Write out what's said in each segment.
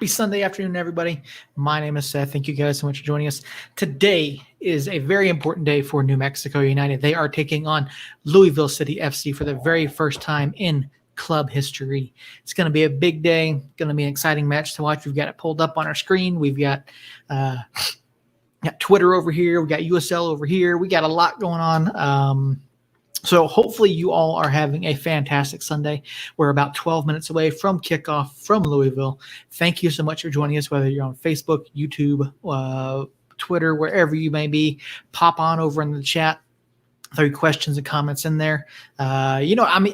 Happy Sunday afternoon, everybody. My name is Seth. Thank you guys so much for joining us. Today is a very important day for New Mexico United. They are taking on Louisville City FC for the very first time in club history. It's going to be a big day. Going to be an exciting match to watch. We've got it pulled up on our screen. We've got Twitter over here. We got USL over here. We got a lot going on. So hopefully you all are having a fantastic Sunday. We're about 12 minutes away from kickoff from Louisville. Thank you so much for joining us, whether you're on Facebook, YouTube, Twitter, wherever you may be. Pop on over in the chat. Throw your questions and comments in there. I'm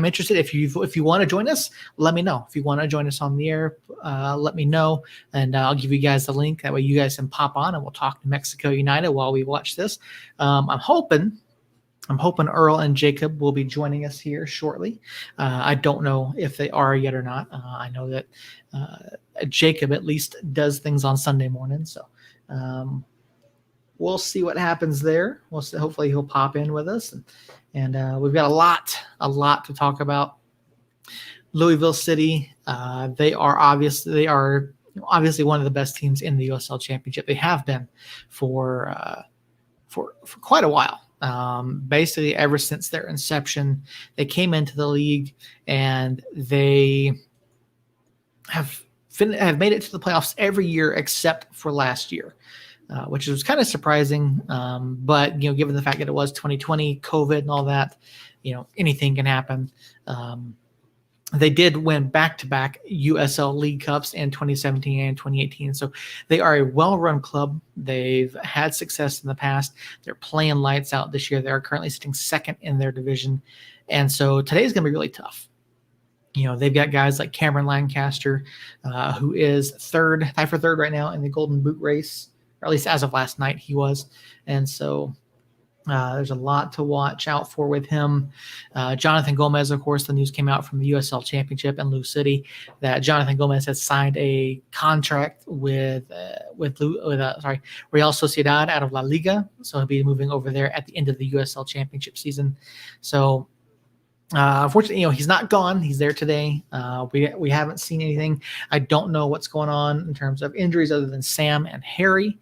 interested. If you want to join us, let me know. If you want to join us on the air, let me know, and I'll give you guys the link. That way you guys can pop on, and we'll talk to Mexico United while we watch this. I'm hoping Earl and Jacob will be joining us here shortly. I don't know if they are yet or not. I know that Jacob at least does things on Sunday morning, so we'll see what happens there. We'll see. Hopefully he'll pop in with us, and we've got a lot to talk about. Louisville City, they are obviously one of the best teams in the USL Championship. They have been for quite a while. Basically ever since their inception. They came into the league and they have made it to the playoffs every year except for last year, which was kind of surprising. But given the fact that it was 2020, COVID and all that, anything can happen. They did win back-to-back USL League Cups in 2017 and 2018. So they are a well-run club. They've had success in the past. They're playing lights out this year. They are currently sitting second in their division. And so today's going to be really tough. They've got guys like Cameron Lancaster, who is tied for third right now in the Golden Boot race, or at least as of last night he was. And so there's a lot to watch out for with him. Jonathan Gomez, of course, the news came out from the USL Championship in Lou City that Jonathan Gomez has signed a contract with Real Sociedad out of La Liga. So he'll be moving over there at the end of the USL Championship season. So unfortunately, he's not gone. He's there today. We haven't seen anything. I don't know what's going on in terms of injuries other than Sam and Harry.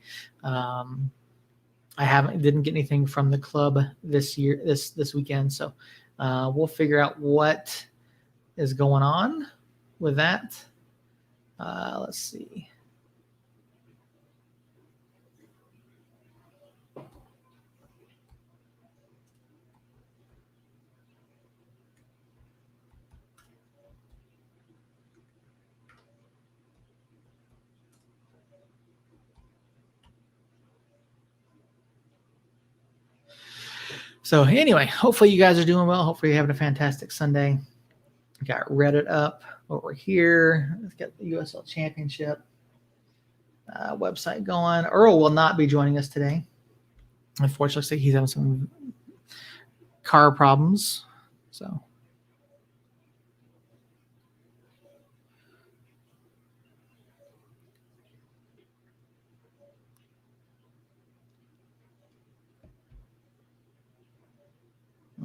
I didn't get anything from the club this weekend, so we'll figure out what is going on with that. Let's see. So anyway, hopefully you guys are doing well. Hopefully you're having a fantastic Sunday. Got Reddit up over here. Let's get the USL Championship website going. Earl will not be joining us today. Unfortunately, he's having some car problems. So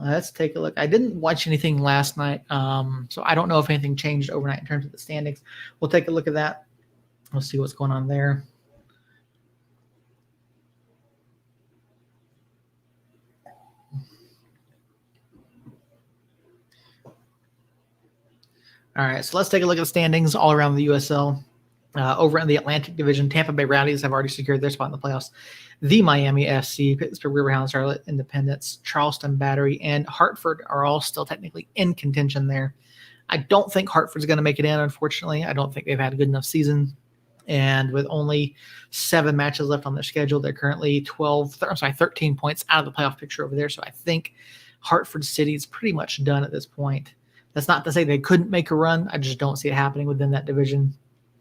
let's take a look. I didn't watch anything last night, so I don't know if anything changed overnight in terms of the standings. We'll take a look at that. We'll see what's going on there. All right, so let's take a look at the standings all around the USL. Over in the Atlantic Division, Tampa Bay Rowdies have already secured their spot in the playoffs. The Miami FC, Pittsburgh Riverhounds, Charlotte Independence, Charleston Battery, and Hartford are all still technically in contention there. I don't think Hartford's going to make it in, unfortunately. I don't think they've had a good enough season. And with only 7 matches left on their schedule, they're currently 13 points out of the playoff picture over there. So I think Hartford City is pretty much done at this point. That's not to say they couldn't make a run. I just don't see it happening within that division.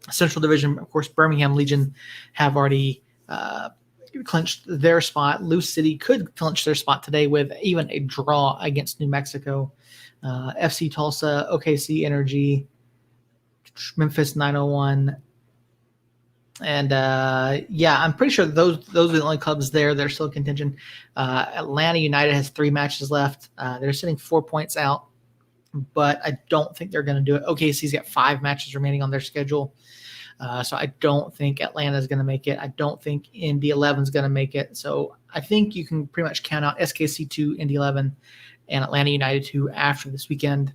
Central Division, of course, Birmingham Legion have already clinched their spot. Lou City could clinch their spot today with even a draw against New Mexico. FC Tulsa, OKC Energy, Memphis 901. And I'm pretty sure those are the only clubs there that are still in contention. Atlanta United has 3 matches left. They're sitting 4 points out, but I don't think they're going to do it. OKC's got 5 matches remaining on their schedule. So I don't think Atlanta is going to make it. I don't think Indy 11 is going to make it. So I think you can pretty much count out SKC 2, Indy 11, and Atlanta United 2 after this weekend.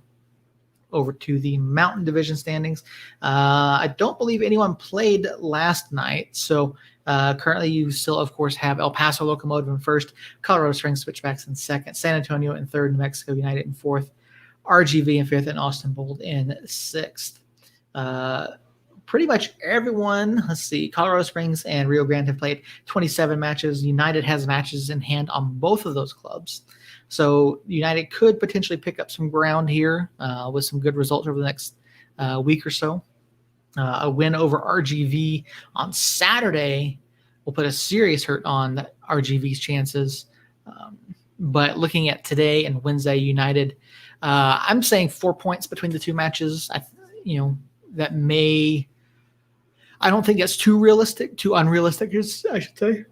Over to the Mountain Division standings. I don't believe anyone played last night. So currently you still, of course, have El Paso Locomotive in first, Colorado Springs Switchbacks in second, San Antonio in third, New Mexico United in fourth, RGV in fifth, and Austin Bold in sixth. Pretty much everyone, let's see, Colorado Springs and Rio Grande have played 27 matches. United has matches in hand on both of those clubs. So United could potentially pick up some ground here with some good results over the next week or so. A win over RGV on Saturday will put a serious hurt on RGV's chances. But looking at today and Wednesday, United, I'm saying 4 points between the two matches. That may. I don't think that's too unrealistic, I should say.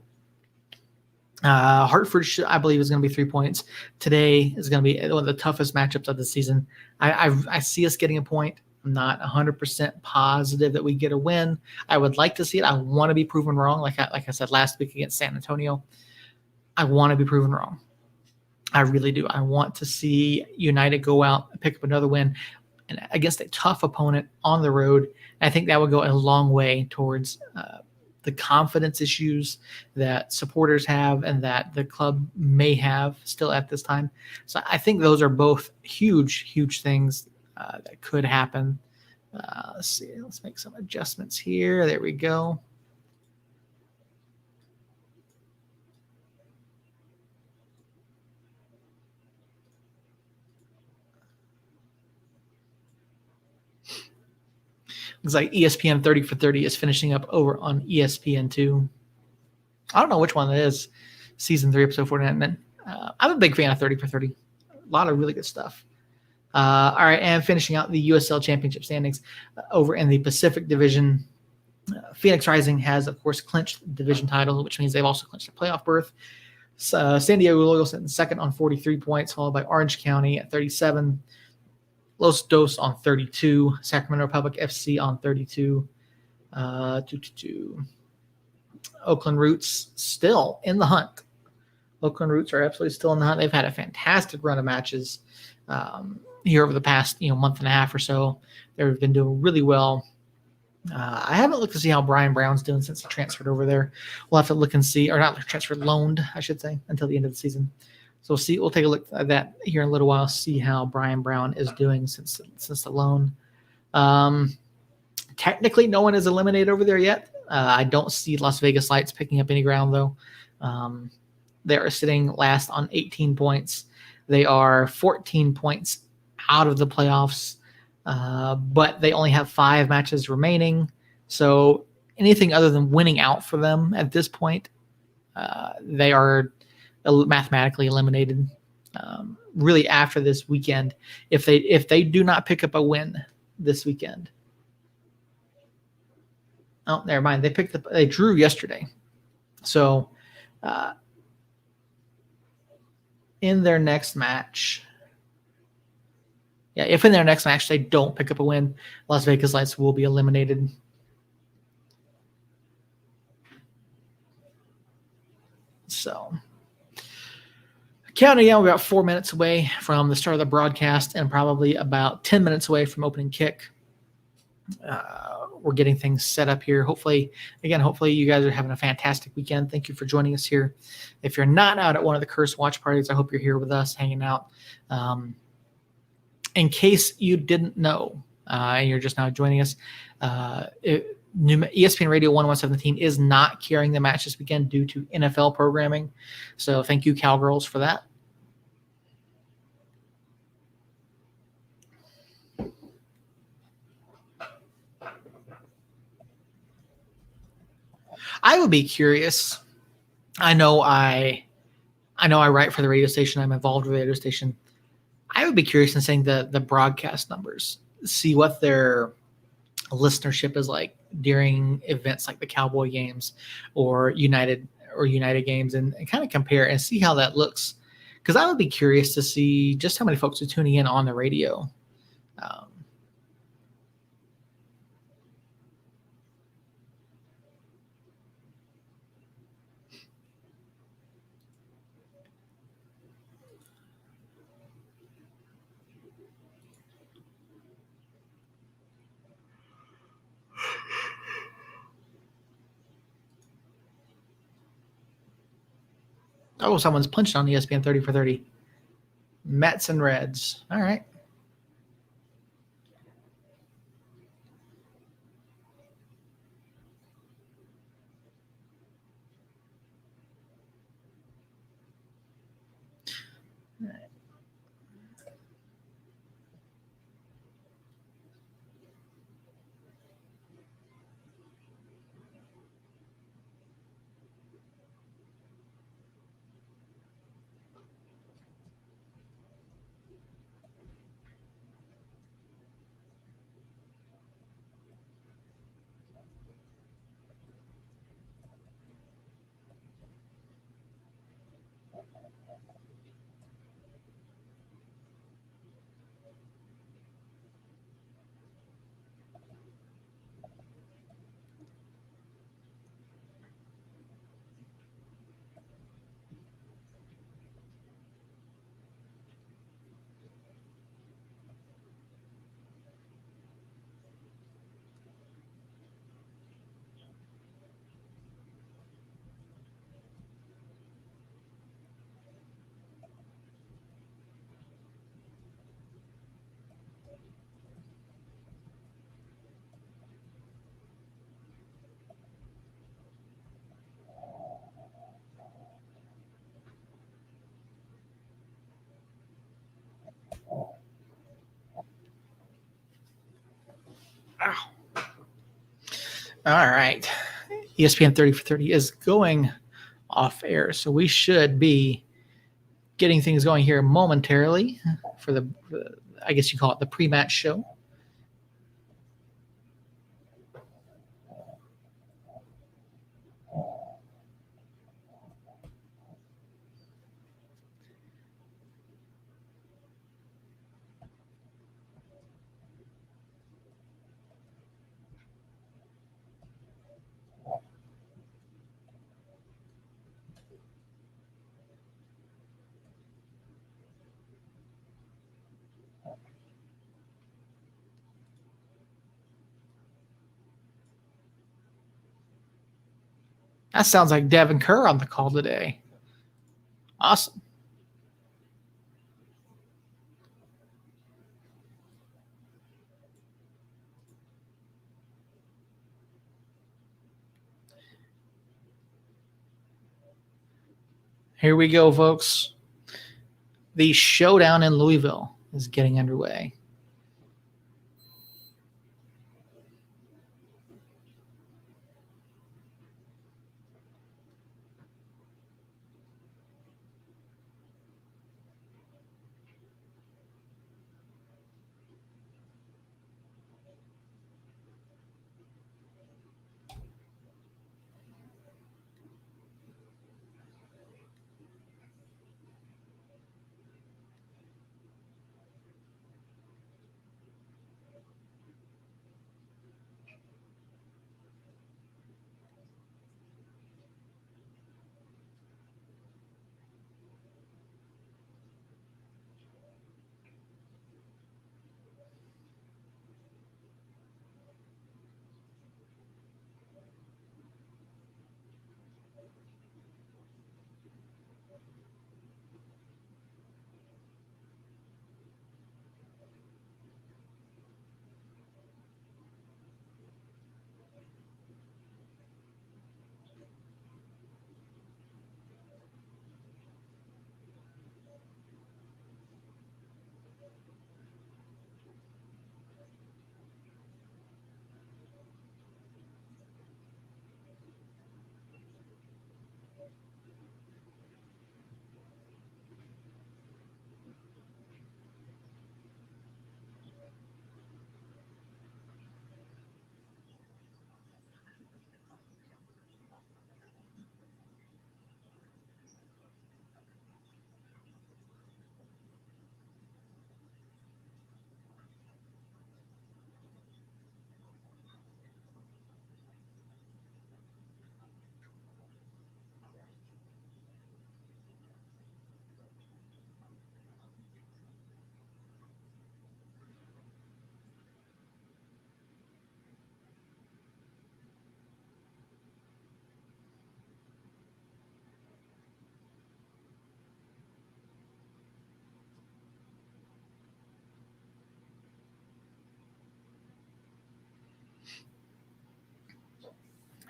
Hartford, I believe, is going to be 3 points. Today is going to be one of the toughest matchups of the season. I see us getting a point. I'm not 100% positive that we get a win. I would like to see it. I want to be proven wrong, like I said last week against San Antonio. I want to be proven wrong. I really do. I want to see United go out and pick up another win and against a tough opponent on the road. And I think that would go a long way towards the confidence issues that supporters have and that the club may have still at this time. So I think those are both huge, huge things that could happen. Let's see. Let's make some adjustments here. There we go. Looks like ESPN 30 for 30 is finishing up over on ESPN2. I don't know which one it is. Season 3, episode 49. I'm a big fan of 30 for 30. A lot of really good stuff. All right, and finishing out the USL Championship standings over in the Pacific Division. Phoenix Rising has, of course, clinched the division title, which means they've also clinched a playoff berth. San Diego Loyal sitting second on 43 points, followed by Orange County at 37. Los Dos on 32, Sacramento Republic FC on 32. Oakland Roots still in the hunt. Oakland Roots are absolutely still in the hunt. They've had a fantastic run of matches here over the past month and a half or so. They've been doing really well. I haven't looked to see how Brian Brown's doing since he transferred over there. We'll have to look and see, or not transferred, loaned, I should say, until the end of the season. So we'll take a look at that here in a little while, see how Brian Brown is doing since the loan. Technically, no one is eliminated over there yet. I don't see Las Vegas Lights picking up any ground, though. They are sitting last on 18 points. They are 14 points out of the playoffs, but they only have 5 matches remaining. So anything other than winning out for them at this point, they are mathematically eliminated. Really, after this weekend, if they do not pick up a win this weekend, oh, never mind. They drew yesterday, so in their next match, if in their next match they don't pick up a win, Las Vegas Lights will be eliminated. So. Counting down, we're about 4 minutes away from the start of the broadcast and probably about 10 minutes away from opening kick. We're getting things set up here. Hopefully you guys are having a fantastic weekend. Thank you for joining us here. If you're not out at one of the Curse watch parties, I hope you're here with us hanging out. In case you didn't know, and you're just now joining us, ESPN Radio 117 is not carrying the match this weekend due to NFL programming. So thank you, Cowgirls, for that. I would be curious. I know I write for the radio station. I'm involved with the radio station. I would be curious in saying the broadcast numbers, see what their listenership is like during events like the Cowboy games or United games, and kind of compare and see how that looks. Because I would be curious to see just how many folks are tuning in on the radio. Oh, someone's punched on ESPN 30 for 30. Mets and Reds. All right. Ow. All right. ESPN 30 for 30 is going off air. So we should be getting things going here momentarily for the I guess you call it the pre-match show. That sounds like Devin Kerr on the call today. Awesome. Here we go, folks. The showdown in Louisville is getting underway.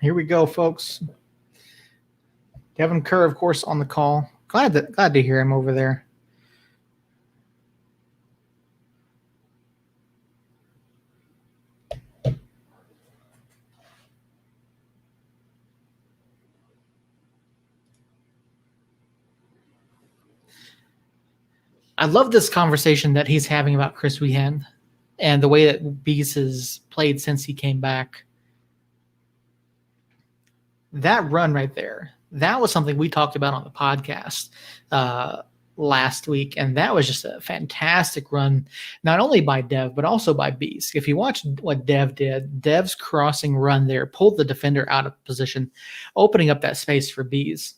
Here we go, folks. Kevin Kerr, of course, on the call. Glad to hear him over there. I love this conversation that he's having about Chris Wehan and the way that Bees has played since he came back. That run right there, that was something we talked about on the podcast last week, and that was just a fantastic run, not only by Dev, but also by Bees. If you watch what Dev did, Dev's crossing run there pulled the defender out of position, opening up that space for Bees.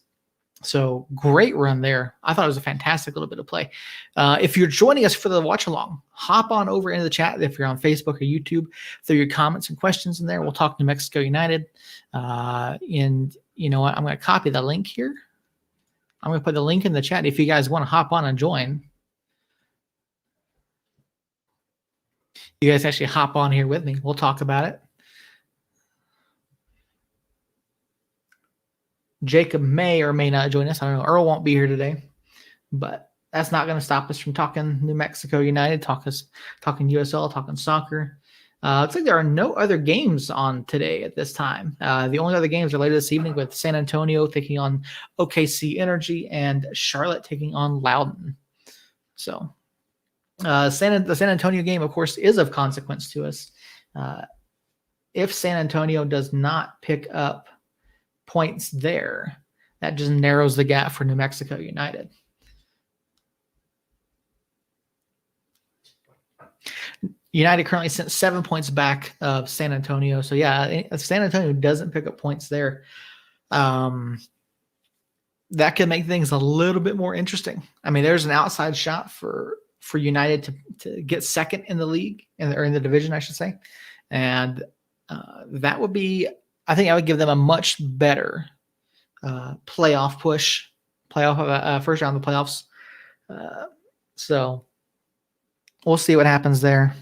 So great run there. I thought it was a fantastic little bit of play. If you're joining us for the watch along, hop on over into the chat. If you're on Facebook or YouTube, throw your comments and questions in there. We'll talk New Mexico United. And you know what? I'm going to copy the link here. I'm going to put the link in the chat if you guys want to hop on and join. You guys actually hop on here with me. We'll talk about it. Jacob may or may not join us. I don't know. Earl won't be here today, but that's not going to stop us from talking New Mexico United, talking USL, talking soccer. Looks like there are no other games on today at this time. The only other games are later this evening with San Antonio taking on OKC Energy and Charlotte taking on Loudoun. So the San Antonio game, of course, is of consequence to us. If San Antonio does not pick up points there, that just narrows the gap for New Mexico United. United currently sent 7 points back of San Antonio. So yeah, if San Antonio doesn't pick up points there, that could make things a little bit more interesting. I mean, there's an outside shot for United to get second in the league, or in the division, I should say. And that would be, I think I would give them a much better playoff push, first round of the playoffs. So we'll see what happens there.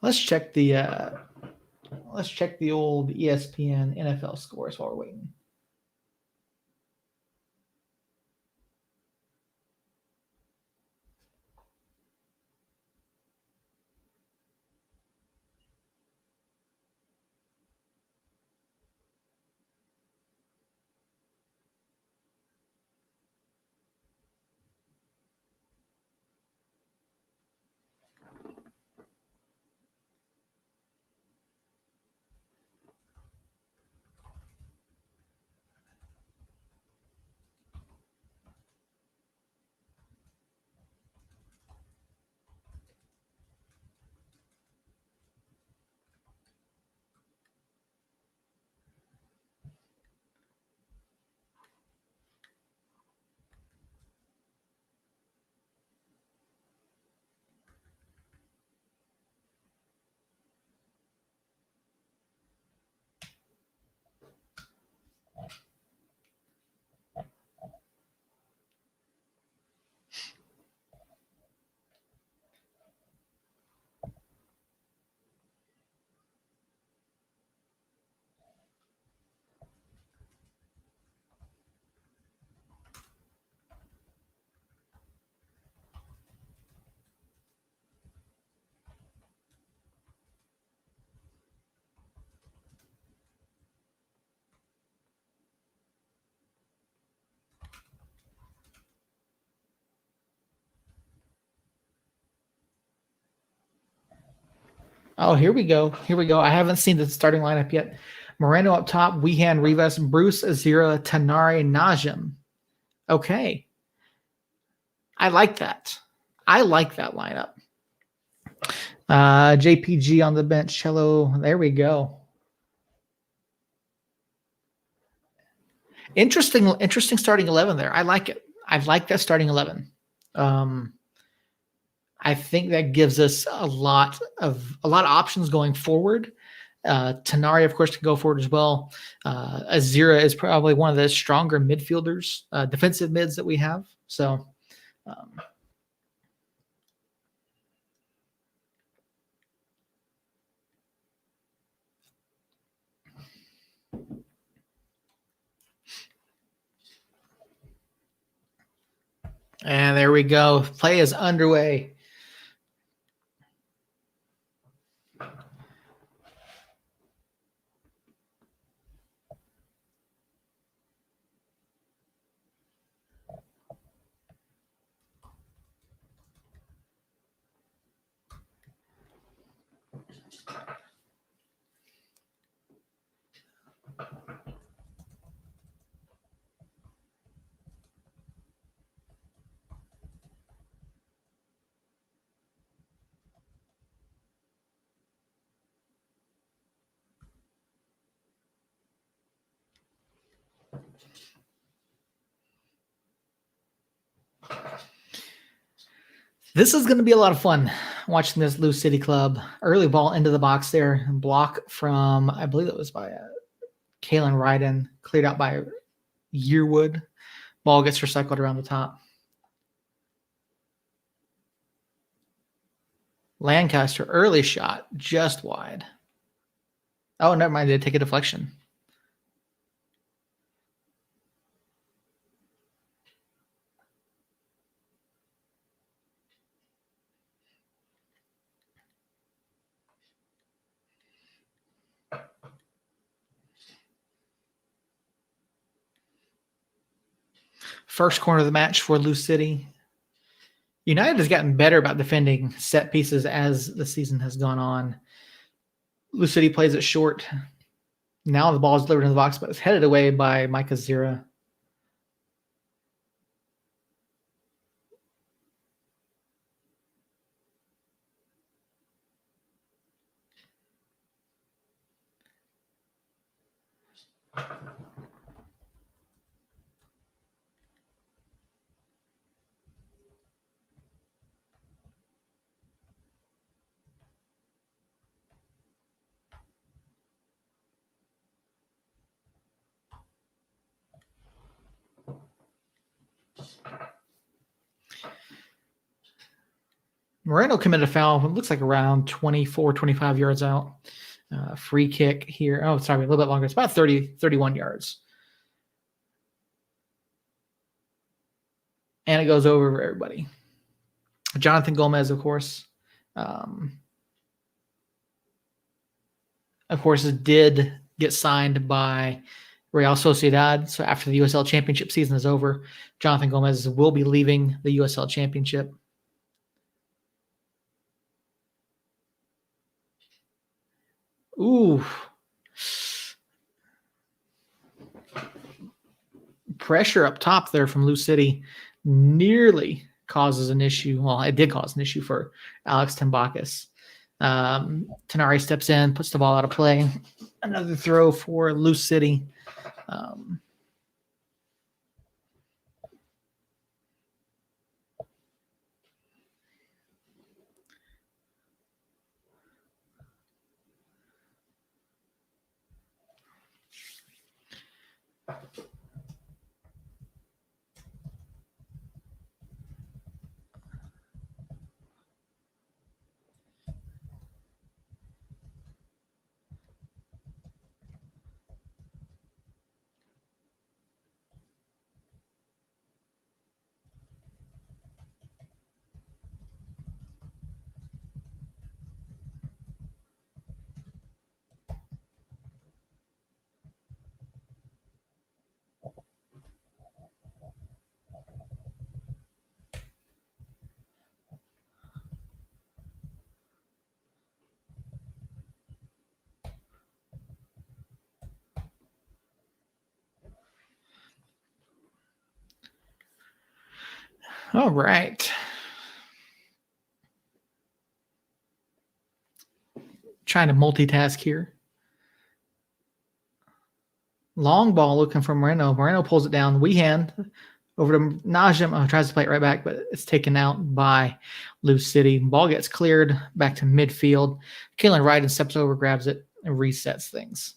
Let's check the old ESPN NFL scores while we're waiting. Oh, here we go. I haven't seen the starting lineup yet. Moreno up top, Wehan, Rivas, Bruce, Azira, Tanari, Najim. Okay. I like that. I like that lineup. JPG on the bench. Cello. There we go. Interesting starting 11 there. I like it. I like that starting 11. I think that gives us a lot of options going forward. Tanari, of course, can go forward as well. Azira is probably one of the stronger midfielders, defensive mids that we have. So, and there we go. Play is underway. This is going to be a lot of fun watching this Lou City Club. Early ball into the box there. Block from, I believe it was by Kalen Ryden, cleared out by Yearwood. Ball gets recycled around the top. Lancaster, early shot, just wide. Oh, never mind. They take a deflection. First corner of the match for Lou City. United has gotten better about defending set pieces as the season has gone on. Lou City plays it short. Now the ball is delivered in the box, but it's headed away by Micah Zira. Moreno committed a foul. It looks like around 24, 25 yards out. Free kick here. Oh, sorry, a little bit longer. It's about 30, 31 yards. And it goes over for everybody. Jonathan Gomez, of course. Of course, did get signed by Real Sociedad. So after the USL Championship season is over, Jonathan Gomez will be leaving the USL Championship. Ooh. Pressure up top there from Lou City nearly causes an issue. Well, it did cause an issue for Alex Tambakis. Tanari steps in, puts the ball out of play. Another throw for Lou City. All right. Trying to multitask here. Long ball looking for Moreno. Moreno pulls it down. Weehan over to Najim. Tries to play it right back, but it's taken out by Lou City. Ball gets cleared back to midfield. Kalen Ryden steps over, grabs it, and resets things.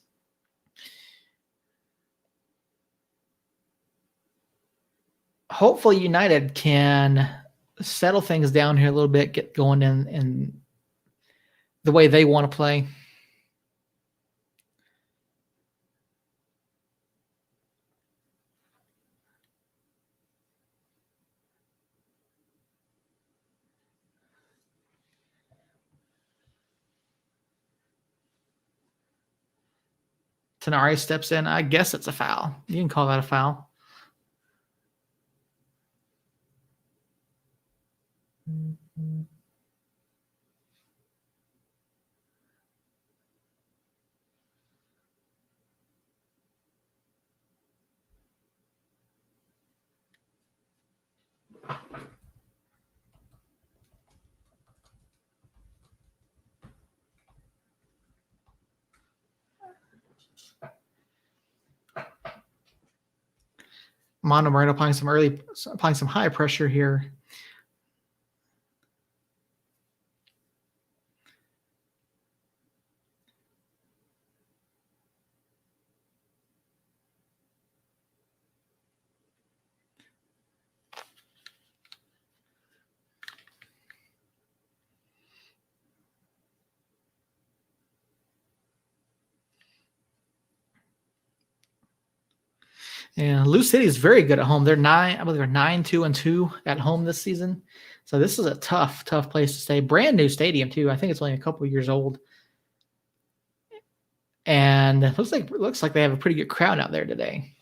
Hopefully United can settle things down here a little bit, get going in the way they want to play. Tenari steps in. I guess it's a foul. You can call that a foul. Mondo Moreno applying some high pressure here. Yeah, Lou City is very good at home. They're 9-2-2 at home this season. So this is a tough place to stay. Brand new stadium too. I think it's only a couple years old. And it looks like they have a pretty good crowd out there today.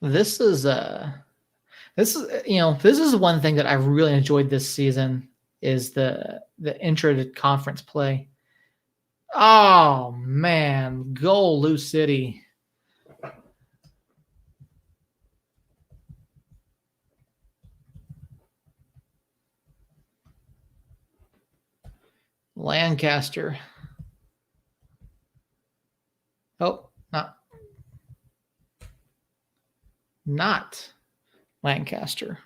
This is one thing that I really enjoyed this season is the intro to conference play. Oh man, goal Lou City. Lancaster. Oh, not Lancaster.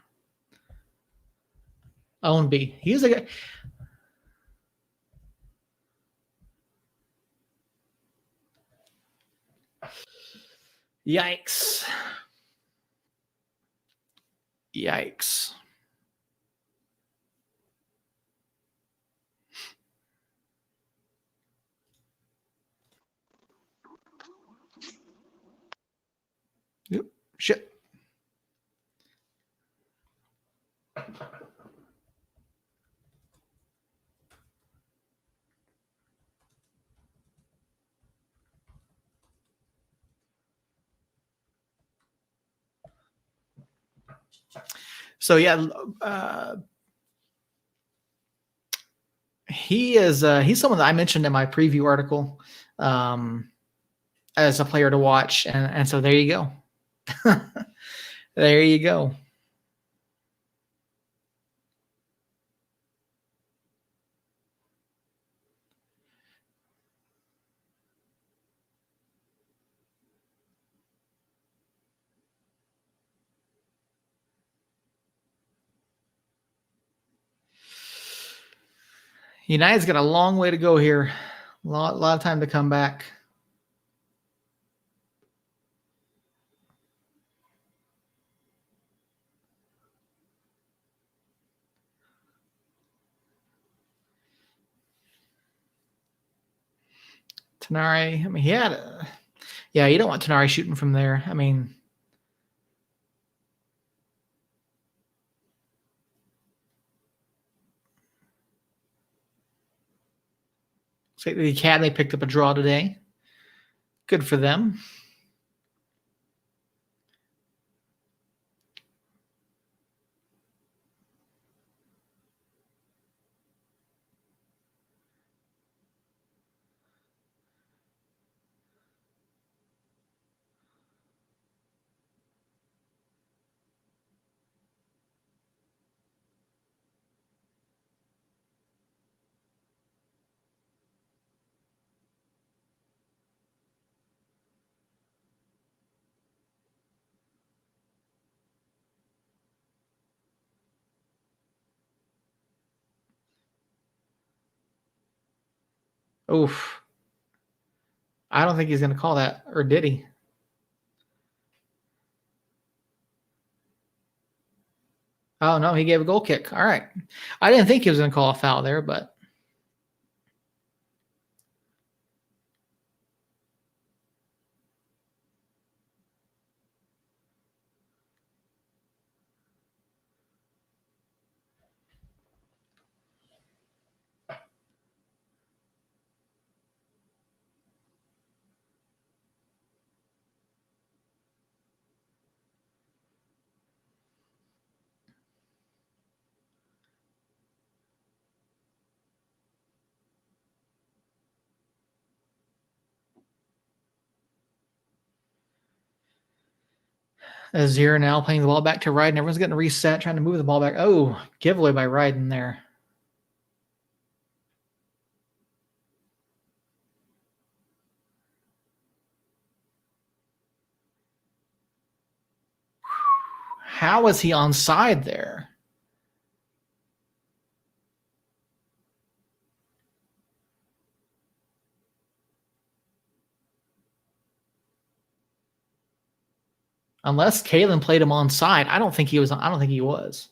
Owen B. He's a guy. Yikes. Yep. Shit. So yeah, he's someone that I mentioned in my preview article as a player to watch, and so there you go. There you go. United's got a long way to go here. A lot of time to come back. Tenari, I mean, you don't want Tenari shooting from there. I mean, so the Academy picked up a draw today. Good for them. Oof. I don't think he's going to call that, or did he? Oh, no, he gave a goal kick. All right. I didn't think he was going to call a foul there, but Azir now playing the ball back to Ryden. Everyone's getting reset, trying to move the ball back. Oh, giveaway by Ryden there. How was he onside there? Unless Kalen played him onside, I don't think he was. I don't think he was.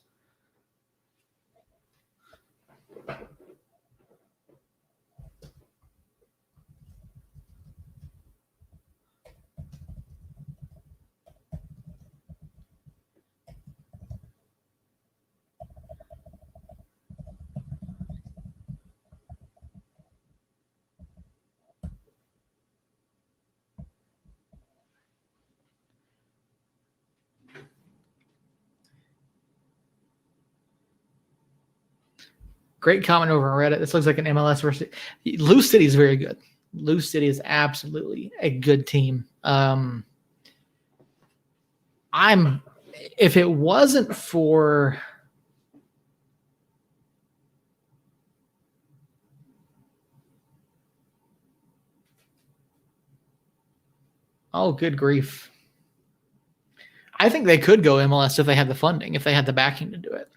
Great comment over on Reddit. This looks like an MLS versus Lou City is very good. Lou City is absolutely a good team. If it wasn't for good grief. I think they could go MLS if they had the funding, if they had the backing to do it.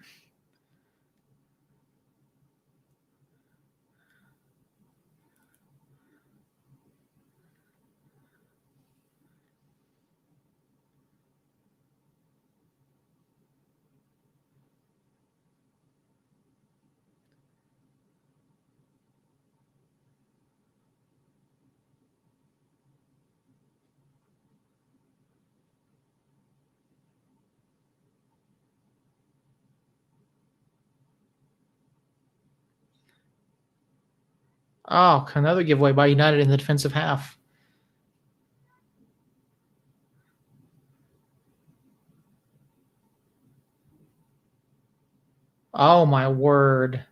Oh, another giveaway by United in the defensive half. Oh, my word.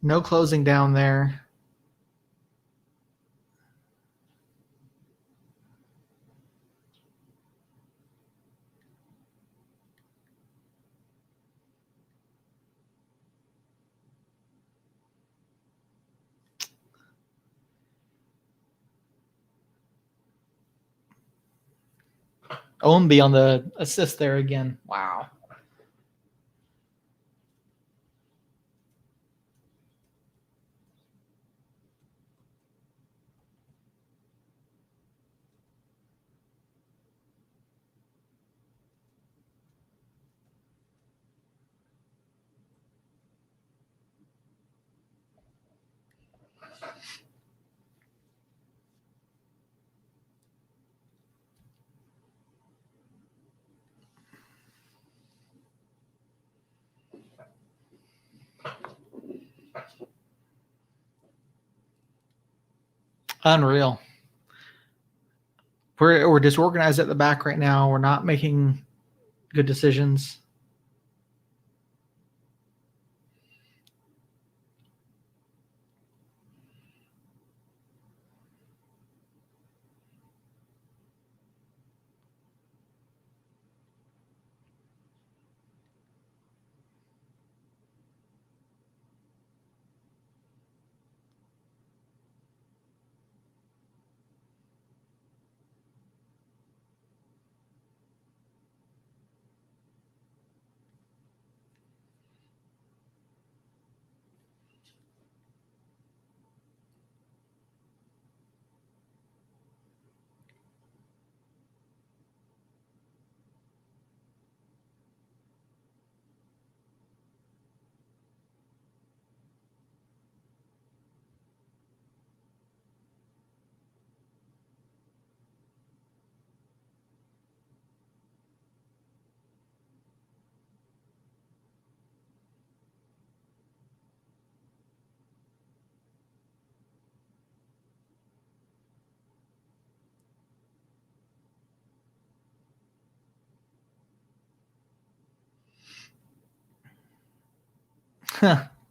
No closing down there. Ownby on the assist there again. Wow. Unreal. We're disorganized at the back right now. We're not making good decisions.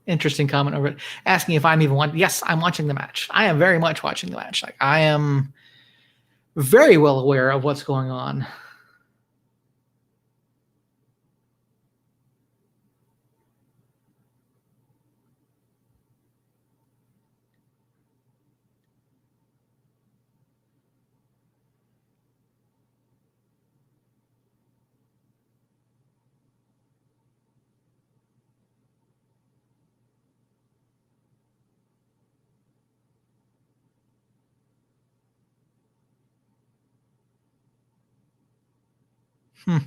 Interesting comment over it. Asking if I'm even watching. Yes, I'm watching the match. I am very much watching the match. Like, I am very well aware of what's going on. Hmm.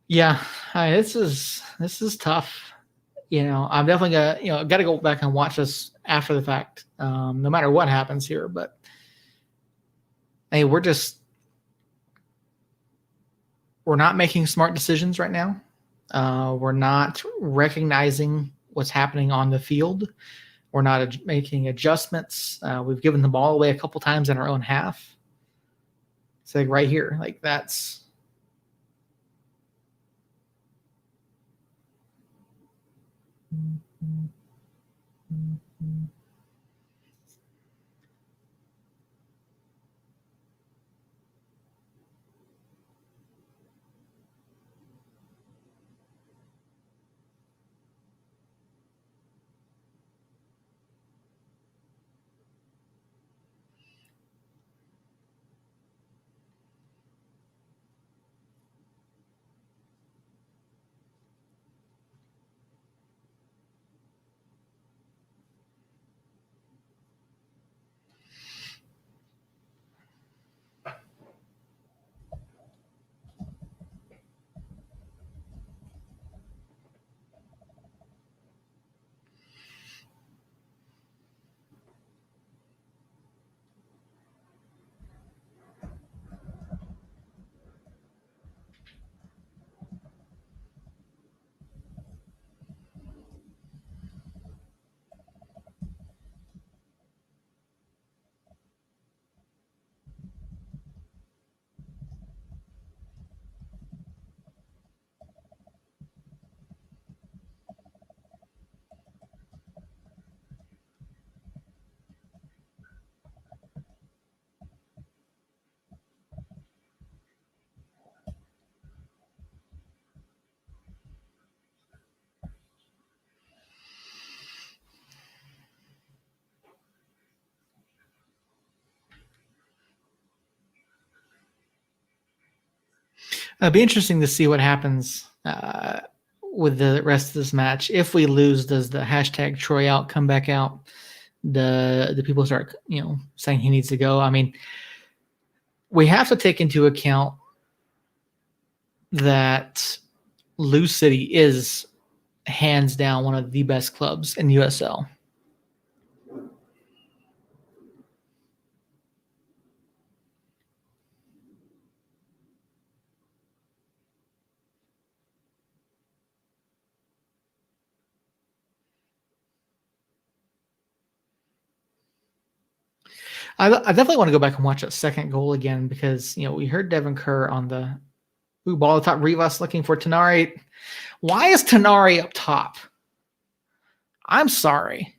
Yeah, this is tough. I'm definitely gonna got to go back and watch this after the fact, no matter what happens here. But hey, we're not making smart decisions right now. We're not recognizing what's happening on the field. We're not making adjustments. We've given the ball away a couple times in our own half. It's like right here, like that's. It'll be interesting to see what happens with the rest of this match. If we lose, does the hashtag Troy out come back out? The people start saying he needs to go. I mean, we have to take into account that Lou City is hands down one of the best clubs in USL. I definitely want to go back and watch that second goal again because we heard Devin Kerr on the ball top. Rivas looking for Tenari. Why is Tenari up top? I'm sorry.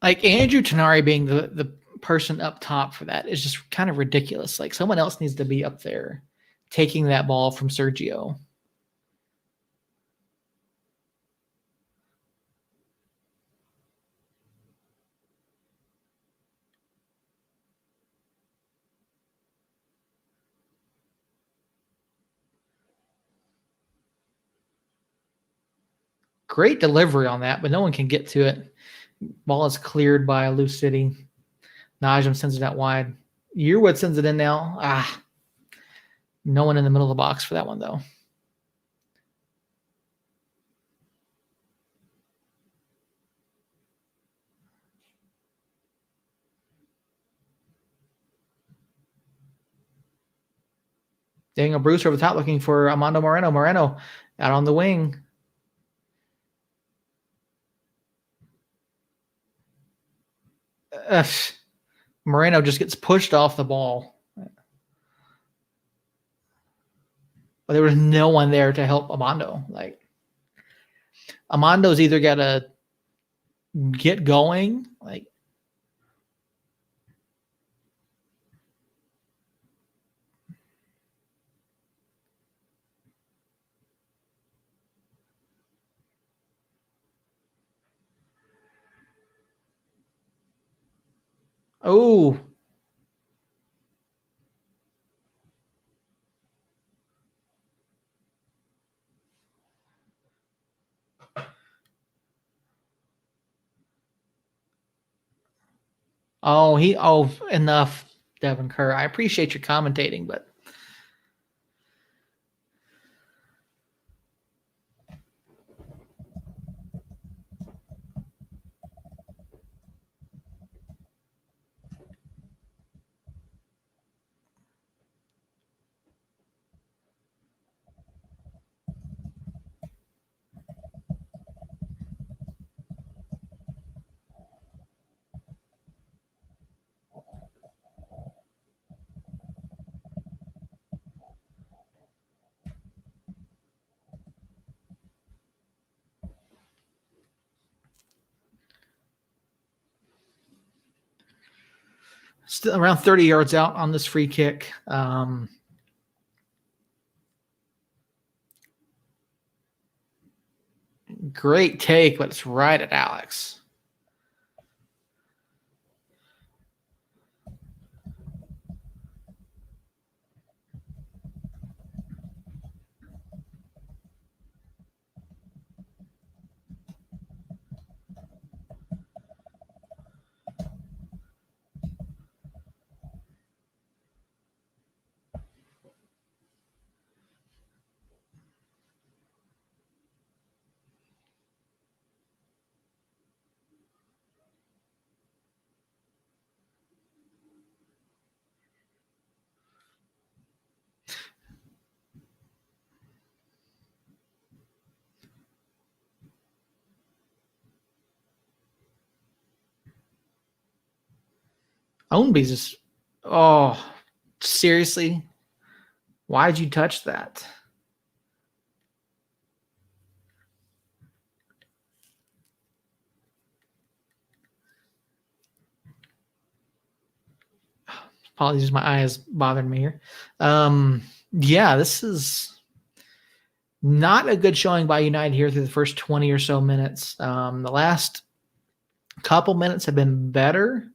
Like Andrew Tenari being the person up top for that is just kind of ridiculous. Like someone else needs to be up there taking that ball from Sergio. Great delivery on that, but no one can get to it. Ball is cleared by Lou City. Najim sends it out wide. Yearwood sends it in now. No one in the middle of the box for that one, though. Daniel Bruce over the top looking for Armando Moreno. Moreno out on the wing. Moreno just gets pushed off the ball. But there was no one there to help Armando. Like Armando's either got to get going, like oh. Enough, Devin Kerr. I appreciate your commentating, but still around 30 yards out on this free kick. Great take, but it's right at Alex. Ownby's is, seriously? Why'd you touch that? Apologies, my eye is bothering me here. Yeah, this is not a good showing by United here through the first 20 or so minutes. The last couple minutes have been better.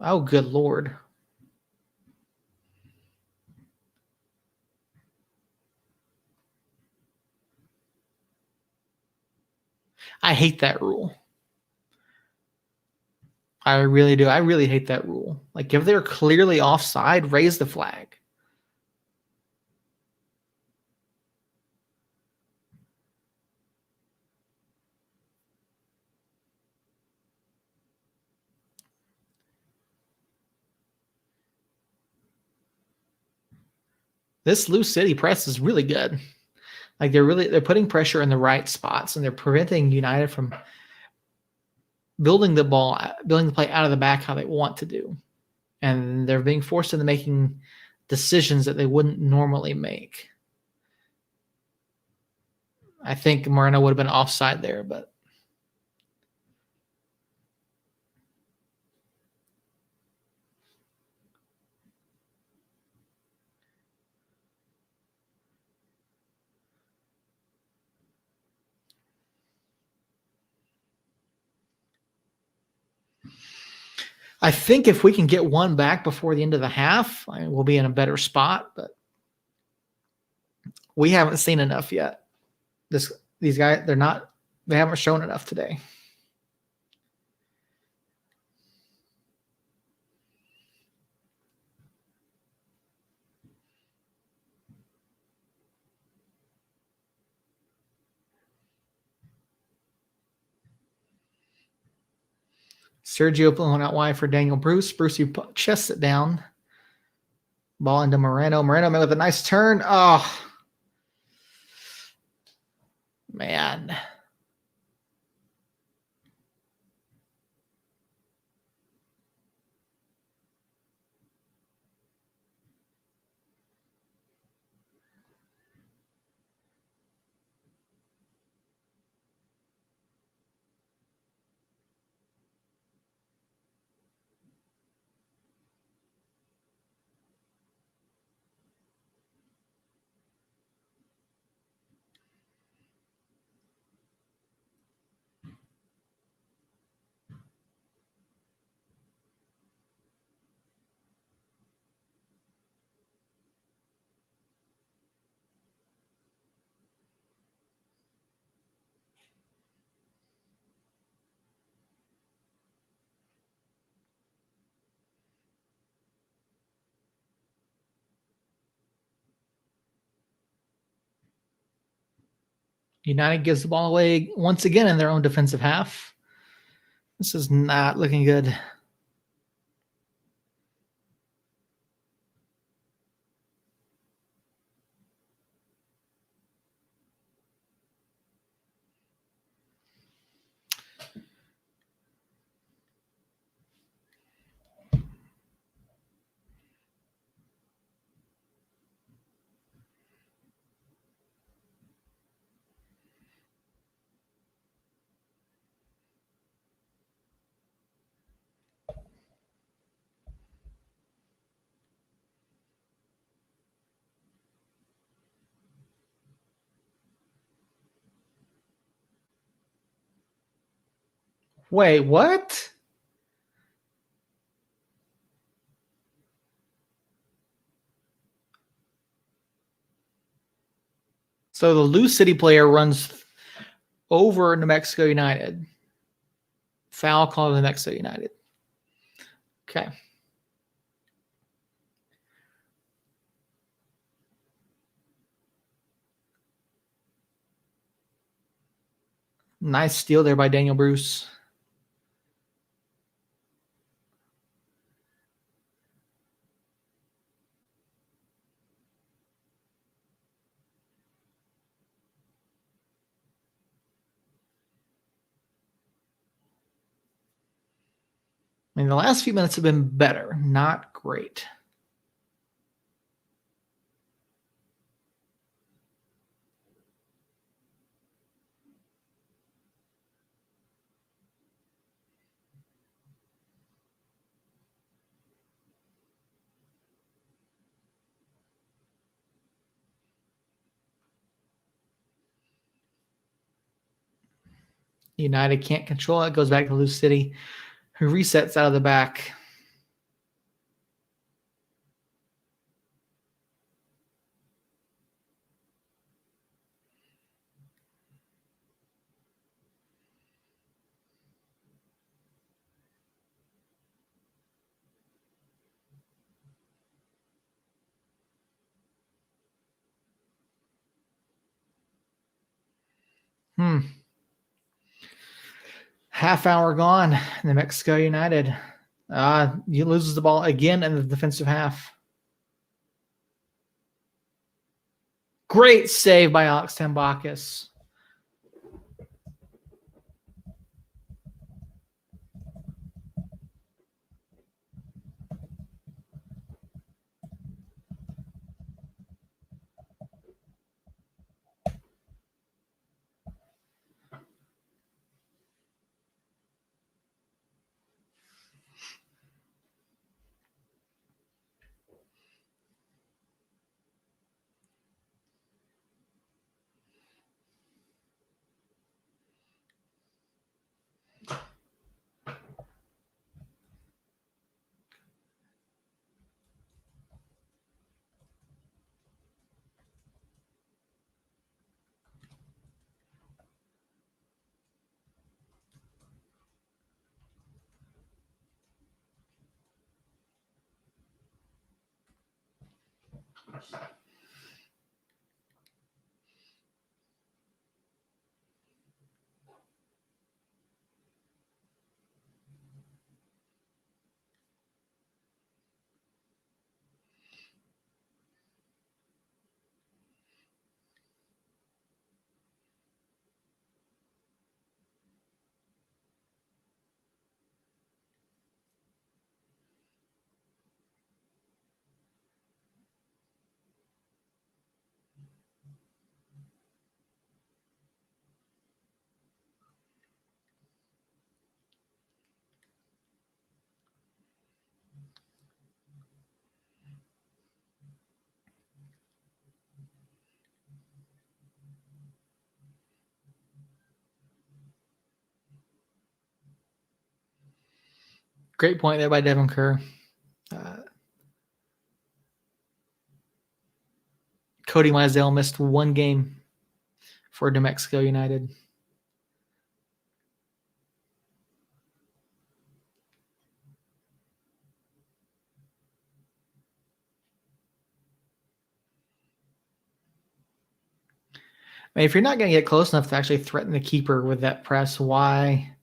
Oh, good Lord. I hate that rule. I really do. I really hate that rule. Like, if they're clearly offside, raise the flag. This Lou City press is really good. Like, they're putting pressure in the right spots, and they're preventing United from building the play out of the back how they want to do. And they're being forced into making decisions that they wouldn't normally make. I think Moreno would have been offside there, but I think if we can get one back before the end of the half, we'll be in a better spot. But we haven't seen enough yet. These guys, they haven't shown enough today. Sergio pulling out wide for Daniel Bruce. Bruce, you chests it down. Ball into Moreno. Moreno with a nice turn. Oh, man. United gives the ball away once again in their own defensive half. This is not looking good. Wait, what? So the Lou City player runs over New Mexico United. Foul call to New Mexico United. Okay. Nice steal there by Daniel Bruce. I mean, the last few minutes have been better, not great. United can't control it. Goes back to Lou City, who resets out of the back. Half hour gone. New Mexico United. He loses the ball again in the defensive half. Great save by Alex Tambakis. Great point there by Devin Kerr. Cody Mizell missed one game for New Mexico United. I mean, if you're not going to get close enough to actually threaten the keeper with that press, why?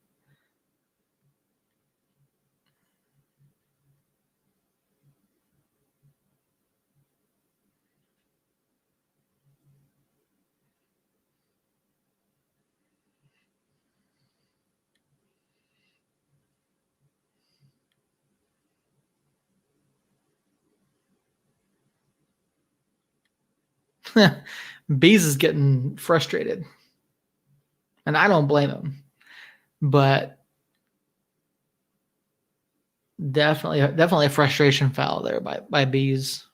Bees is getting frustrated, and I don't blame him. But definitely a frustration foul there by Bees.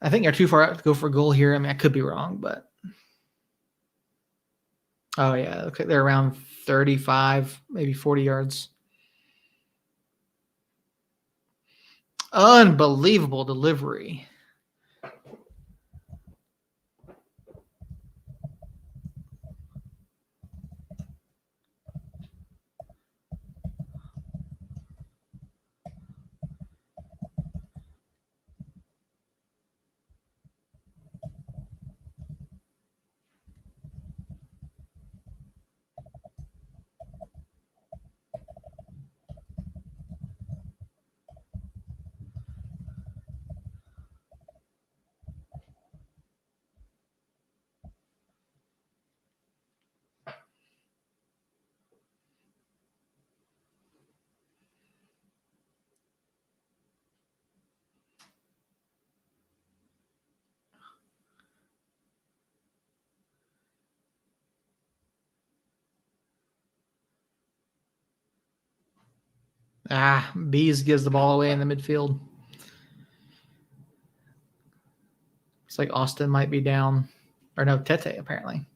I think they're too far out to go for a goal here. I mean, I could be wrong, but oh yeah, okay, they're around 35, maybe 40 yards. Unbelievable delivery. Bees gives the ball away in the midfield. It's like Austin might be down. Or no, Tete, apparently.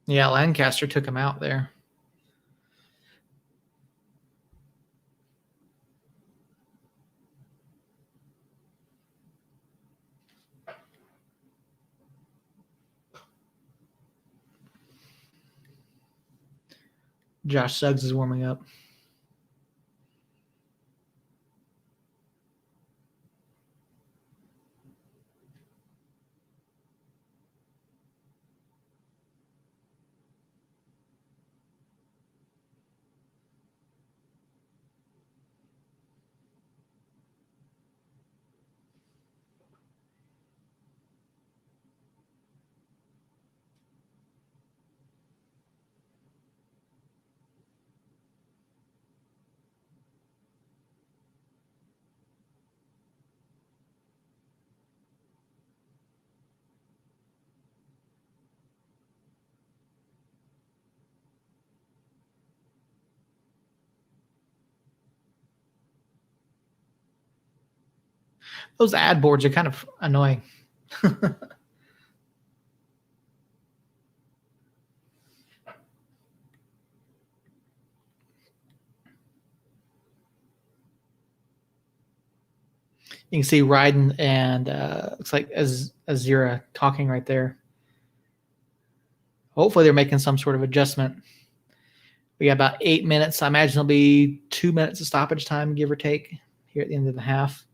Yeah, Lancaster took him out there. Josh Suggs is warming up. Those ad boards are kind of annoying. You can see Ryden and looks like Azira talking right there. Hopefully they're making some sort of adjustment. We got about 8 minutes. I imagine there'll be 2 minutes of stoppage time, give or take, here at the end of the half.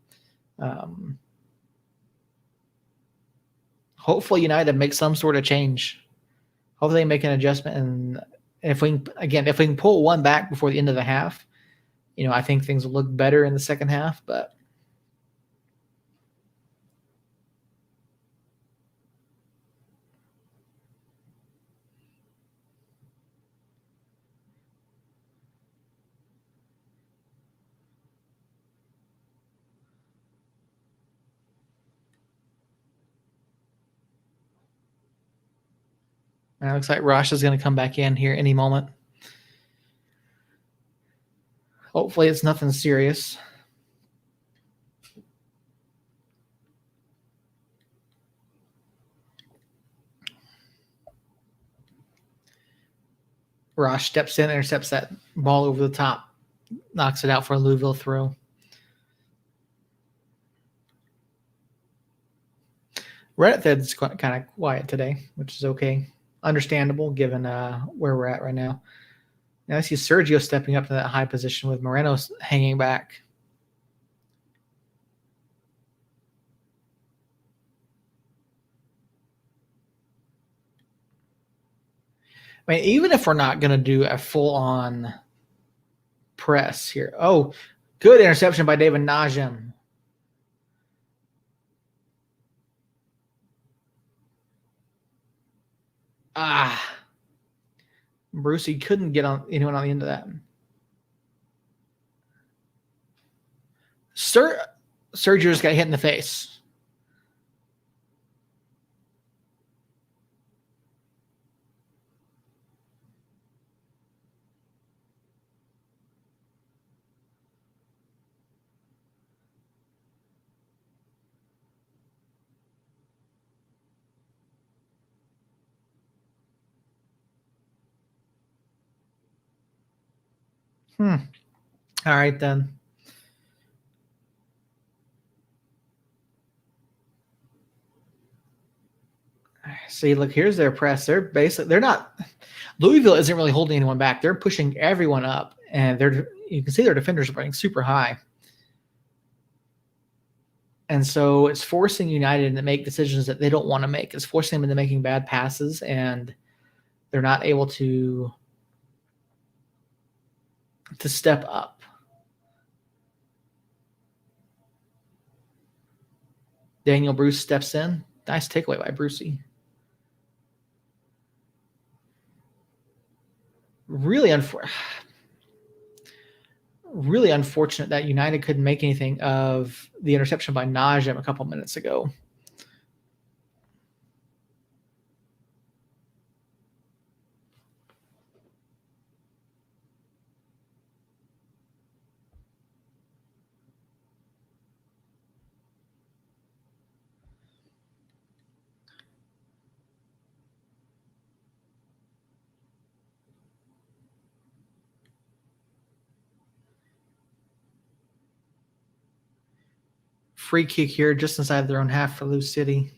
Hopefully United makes some sort of change. Hopefully they make an adjustment, and if we can pull one back before the end of the half, I think things will look better in the second half. But it looks like Rosh is going to come back in here any moment. Hopefully it's nothing serious. Rosh steps in, intercepts that ball over the top, knocks it out for a Louisville throw. Reddit thread's kind of quiet today, which is okay. Understandable given where we're at right now. Now I see Sergio stepping up to that high position with Moreno hanging back. I mean, even if we're not going to do a full-on press here. Oh, good interception by David Najim. Brucey couldn't get on anyone on the end of that. Sergio just got hit in the face. All right, then. See, look, here's their press. They're not. Louisville isn't really holding anyone back. They're pushing everyone up, and you can see their defenders are running super high. And so it's forcing United to make decisions that they don't want to make. It's forcing them into making bad passes, and they're not able to step up. Daniel Bruce steps in. Nice takeaway by Brucey. Really unfortunate that United couldn't make anything of the interception by Najim a couple minutes ago. Free kick here just inside their own half for Lou City.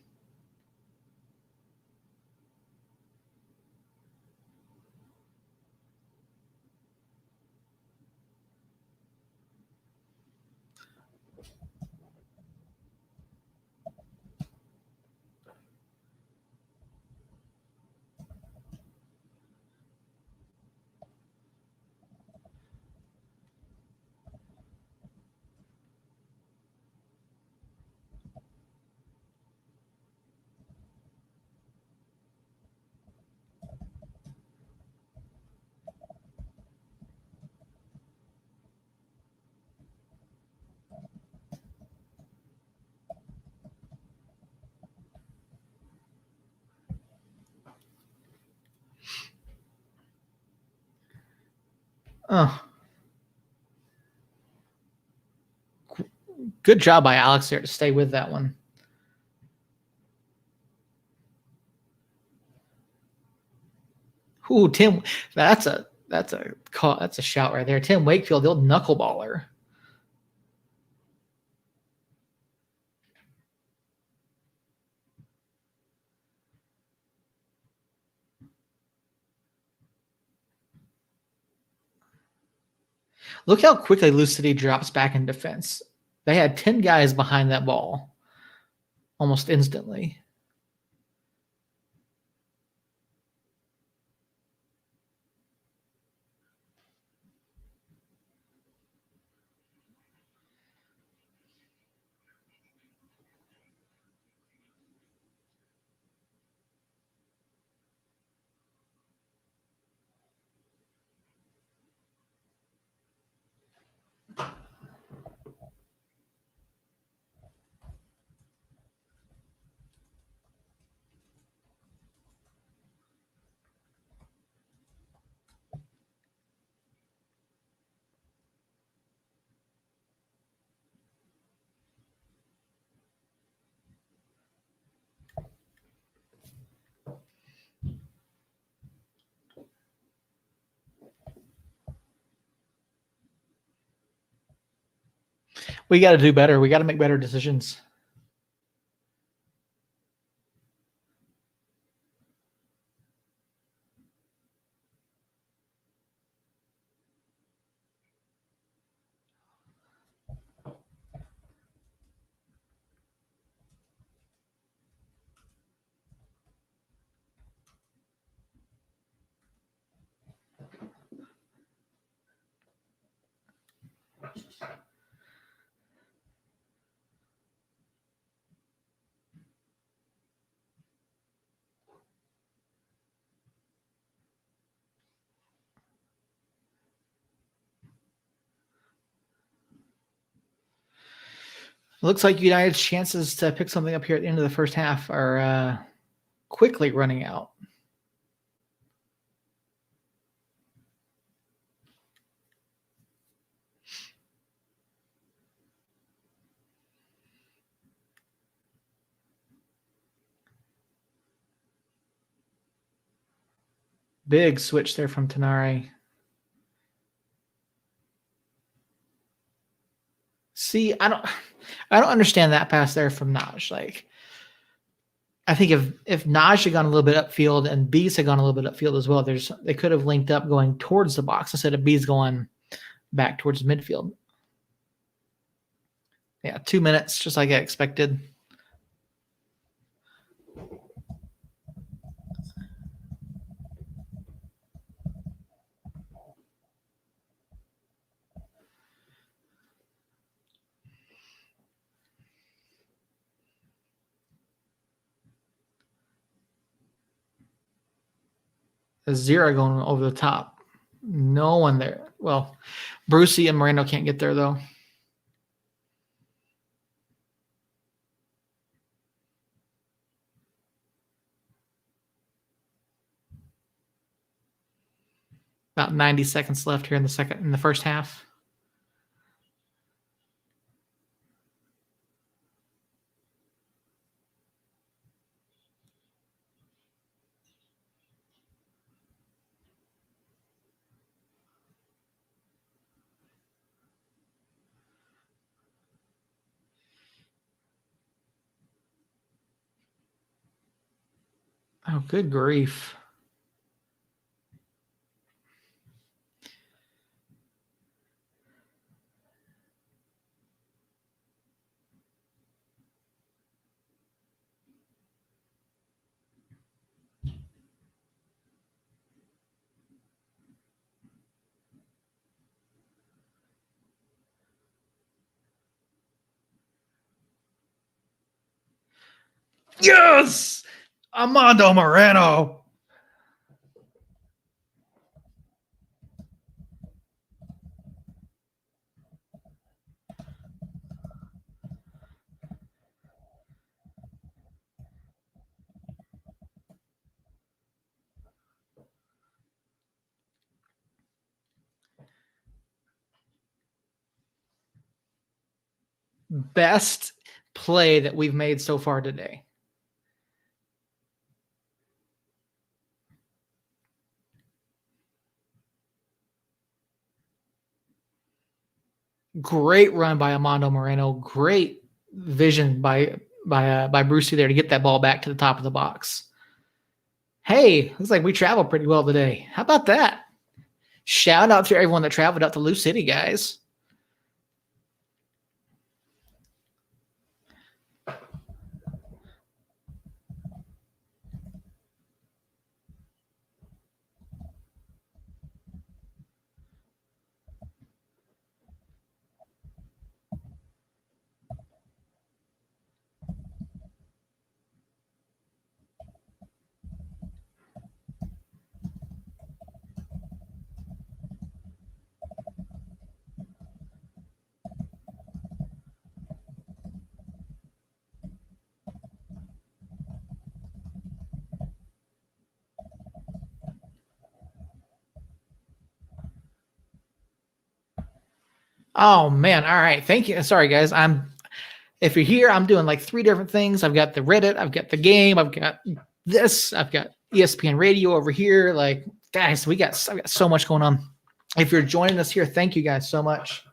Oh. Good job by Alex there to stay with that one. Ooh, Tim, that's a call. That's a shout right there. Tim Wakefield, the old knuckleballer. Look how quickly Lou City drops back in defense. They had 10 guys behind that ball almost instantly. We got to do better. We got to make better decisions. It looks like United's chances to pick something up here at the end of the first half are quickly running out. Big switch there from Tanare. See, I don't understand that pass there from Naj. Like, I think if Naj had gone a little bit upfield and Bees had gone a little bit upfield as well, they could have linked up going towards the box instead of Bees going back towards midfield. Yeah, 2 minutes, just like I expected. A zero going over the top. No one there. Well, Brucey and Moreno can't get there though. About 90 seconds left here in the first half. Oh, good grief. Yes! Armando Moreno. best play that we've made so far today. Great run by Armando Moreno. Great vision by Brucey there to get that ball back to the top of the box. Hey, looks like we traveled pretty well today. How about that? Shout out to everyone that traveled out to Lou City, guys. Oh man, all right. Thank you. Sorry guys. If you're here, I'm doing like 3 different things. I've got the Reddit, I've got the game, I've got this, I've got ESPN radio over here. Like guys, I've got so much going on. If you're joining us here, thank you guys so much.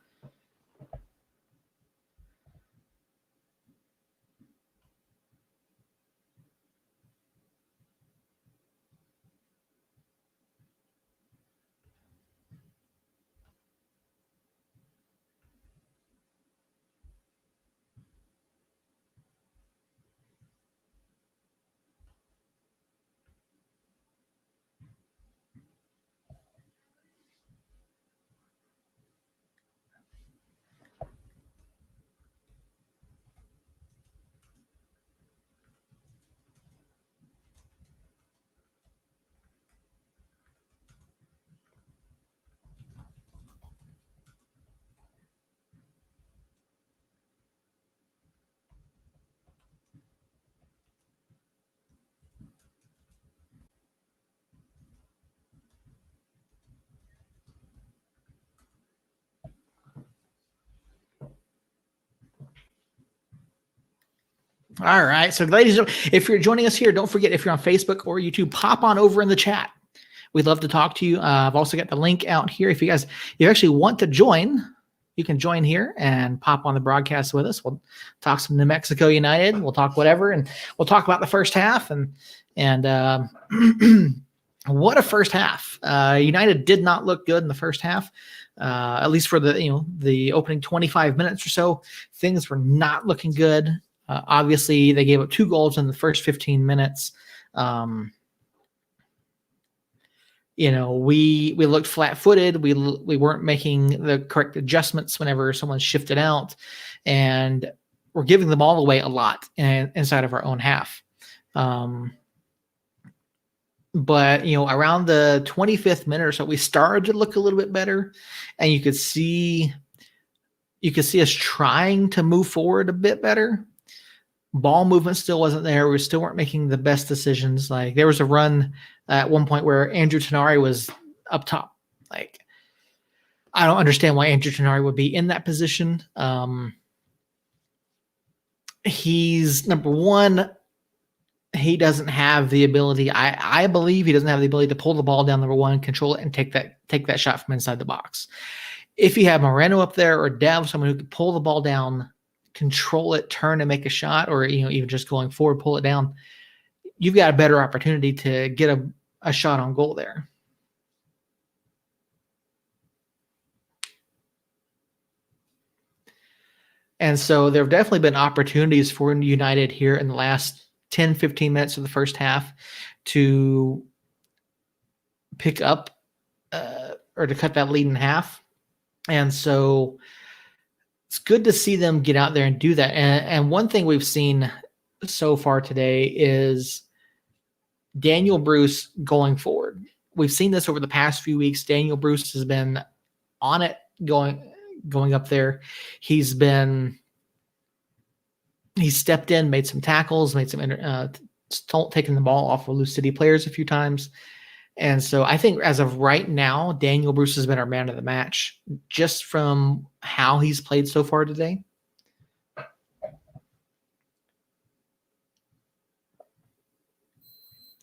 All right. So, ladies and gentlemen, if you're joining us here, don't forget, if you're on Facebook or YouTube, pop on over in the chat. We'd love to talk to you. I've also got the link out here. If you actually want to join, you can join here and pop on the broadcast with us. We'll talk some New Mexico United. We'll talk whatever, and we'll talk about the first half. And what a first half! United did not look good in the first half. At least for the opening 25 minutes or so, things were not looking good. Obviously, they gave up 2 goals in the first 15 minutes. We looked flat-footed. We weren't making the correct adjustments whenever someone shifted out, and we're giving the ball away a lot inside of our own half. But around the 25th minute or so, we started to look a little bit better, and you could see us trying to move forward a bit better. Ball movement still wasn't there. We still weren't making the best decisions. Like there was a run at one point where Andrew Tenari was up top. Like I don't understand why Andrew Tenari would be in that position. He's number one. He doesn't have the ability. I believe he doesn't have the ability to pull the ball down, number one, control it, and take that shot from inside the box. If you have Moreno up there or Dev, someone who could pull the ball down, control it, turn and make a shot, or even just going forward, pull it down, you've got a better opportunity to get a shot on goal there. And so there have definitely been opportunities for United here in the last 10, 15 minutes of the first half to pick up or to cut that lead in half. And so it's good to see them get out there and do that. And one thing we've seen so far today is Daniel Bruce going forward. We've seen this over the past few weeks. Daniel Bruce has been on it, going up there. He stepped in, made some tackles, made some taking the ball off of Lou City players a few times. And so I think as of right now, Daniel Bruce has been our man of the match just from how he's played so far today.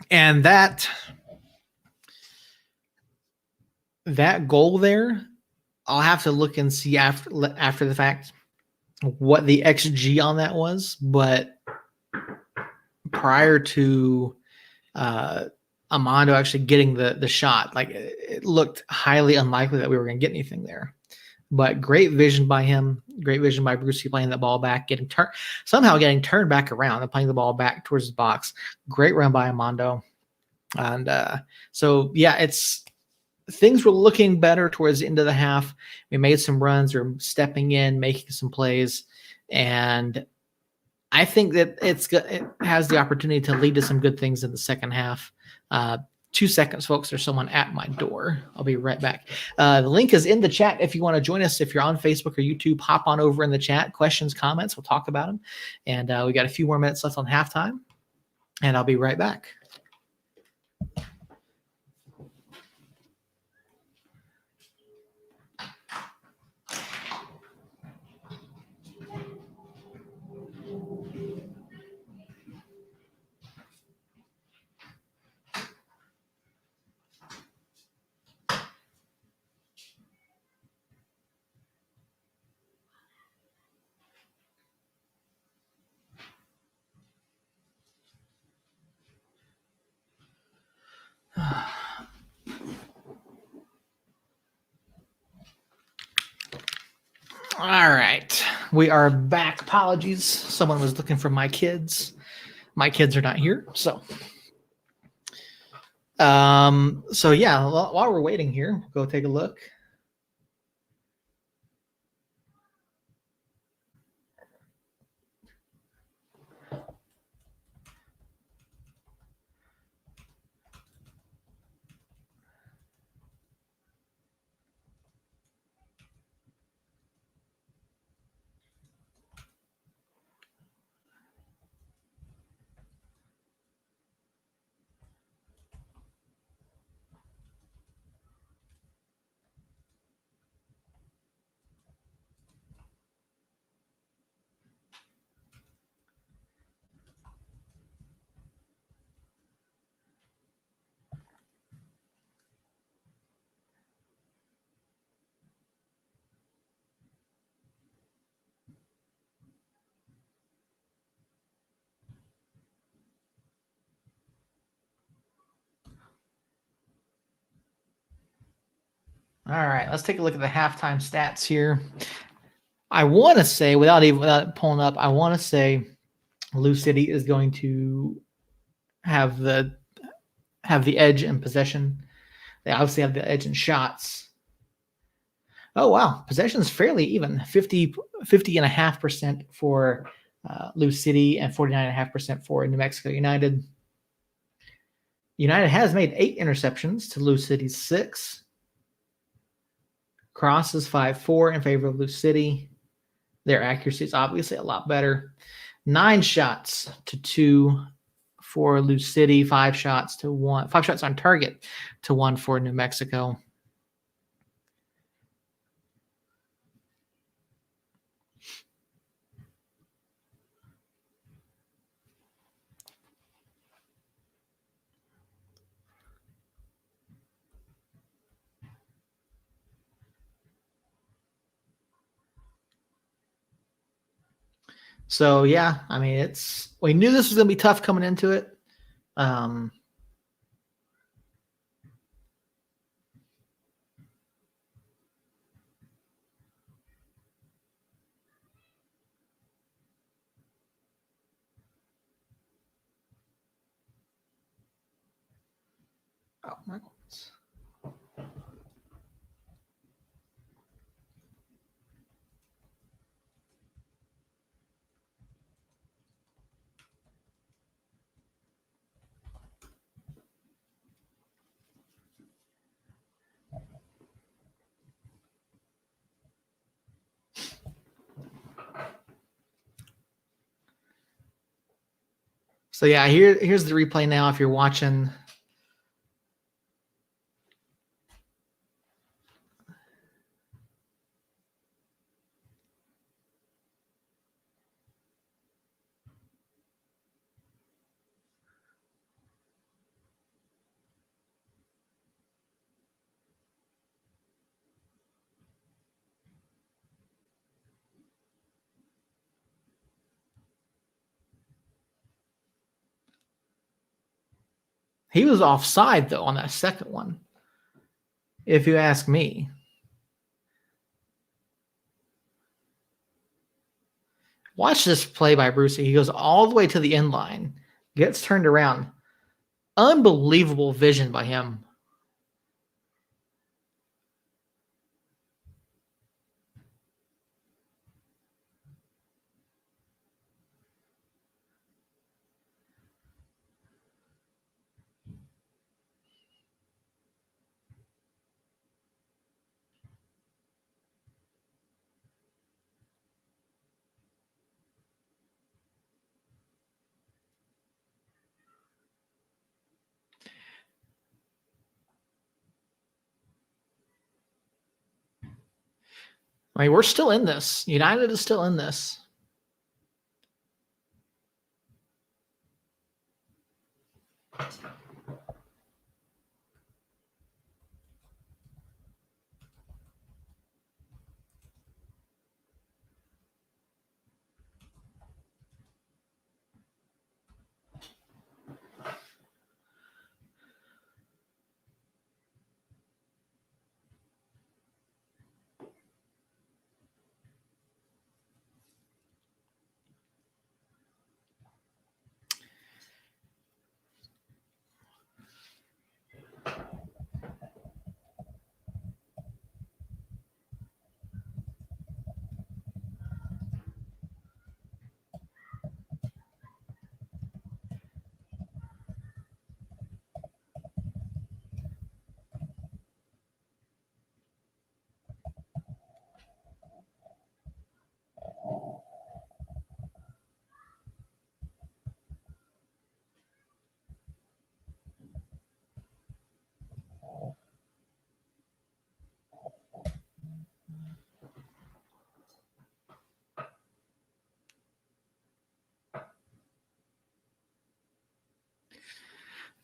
And that goal there, I'll have to look and see after the fact what the XG on that was, but prior to Amando actually getting the shot, like it looked highly unlikely that we were going to get anything there. But great vision by him, great vision by Brucey playing that ball back, getting turned back around and playing the ball back towards the box. Great run by Amando. And so, yeah, things were looking better towards the end of the half. We made some runs, or stepping in, making some plays, and I think that it has the opportunity to lead to some good things in the second half. 2 seconds, folks. There's someone at my door. I'll be right back. The link is in the chat if you want to join us. If you're on Facebook or YouTube, hop on over in the chat. Questions, comments, we'll talk about them. And we got a few more minutes left on halftime, and I'll be right back. All right, we are back. Apologies, someone was looking for my kids. My kids are not here, so yeah. While we're waiting here, we'll go take a look. All right, let's take a look at the halftime stats here. I want to say, without pulling up, I want to say Lou City is going to have the edge in possession. They obviously have the edge in shots. Oh, wow. Possession is fairly even, 50.5% for Lou City and 49.5% for New Mexico United. United has made 8 interceptions to Lou City's 6. Cross is 5-4 in favor of Lou City. Their accuracy is obviously a lot better. 9 shots to 2 for Lou City, 5 shots to 1. 5 shots on target to 1 for New Mexico. So yeah, I mean, we knew this was going to be tough coming into it. Oh, my goodness. So yeah, here's the replay now. If you're watching. He was offside, though, on that second one, if you ask me. Watch this play by Brucey. He goes all the way to the end line, gets turned around. Unbelievable vision by him. I mean, we're still in this. United is still in this.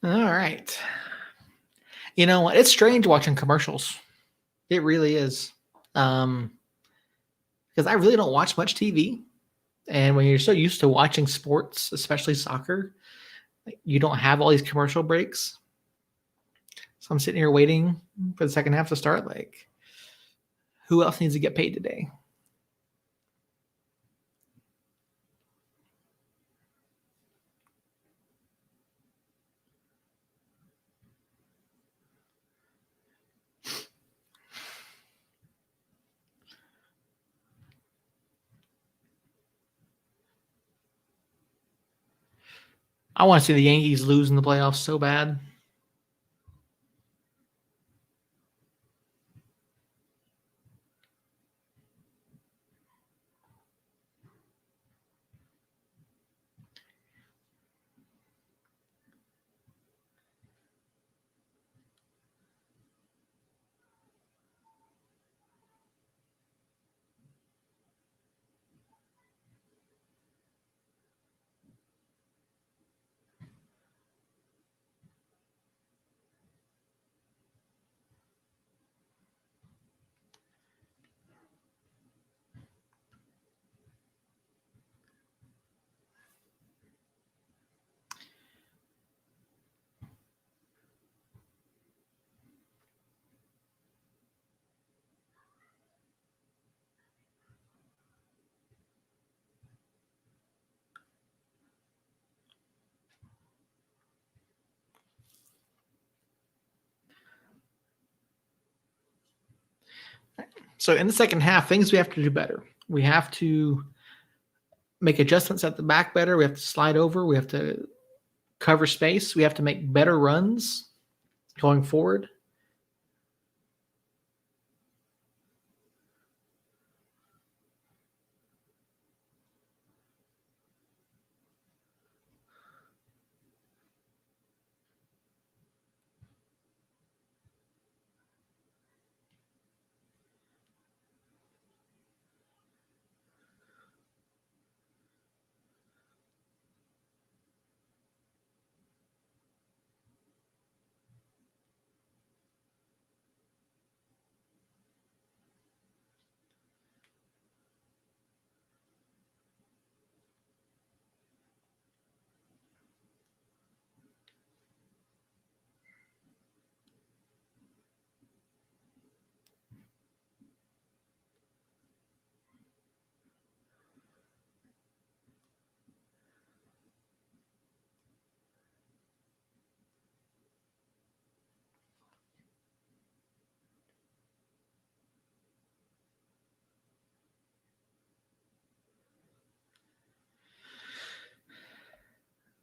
All right. You know what? It's strange watching commercials. It really is. Because I really don't watch much TV. And when you're so used to watching sports, especially soccer, you don't have all these commercial breaks. So I'm sitting here waiting for the second half to start. Like, who else needs to get paid today? I want to see the Yankees lose in the playoffs so bad. So in the second half, things we have to do better. We have to make adjustments at the back better. We have to slide over. We have to cover space. We have to make better runs going forward.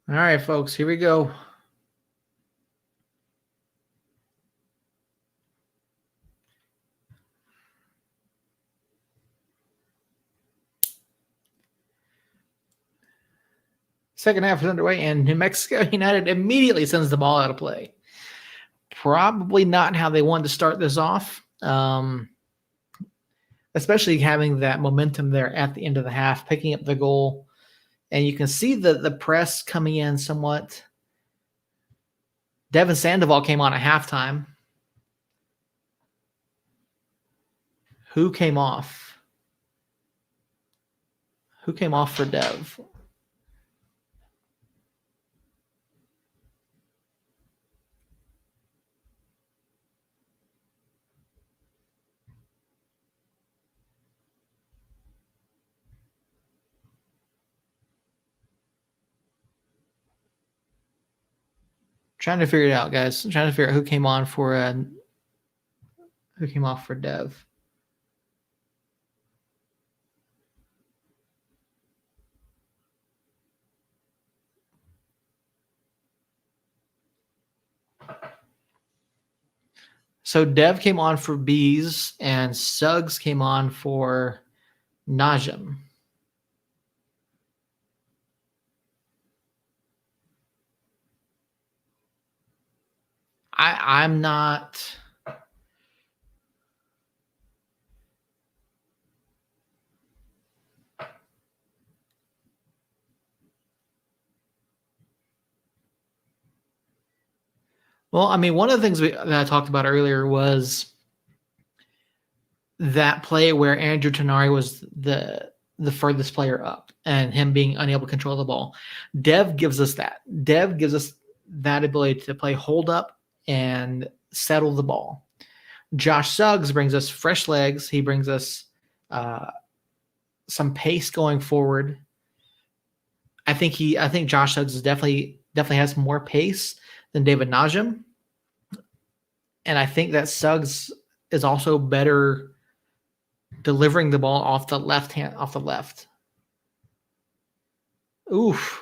All right, folks, here we go. Second half is underway, and New Mexico United immediately sends the ball out of play. Probably not how they wanted to start this off, especially having that momentum there at the end of the half, picking up the goal. And you can see the press coming in somewhat. Devin Sandoval came on at halftime. Who came off? Who came off for Dev? Trying to figure it out, guys. I'm trying to figure out who came on for who came off for Dev. So Dev came on for Bees, and Suggs came on for Najim. I'm not. Well, I mean, one of the things that I talked about earlier was that play where Andrew Tenari was the furthest player up and him being unable to control the ball. Dev gives us that. Dev gives us that ability to play hold up and settle the ball. Josh Suggs brings us fresh legs. He brings us some pace going forward. I think Josh Suggs is definitely has more pace than David Najim. And I think that Suggs is also better delivering the ball off the left. Oof.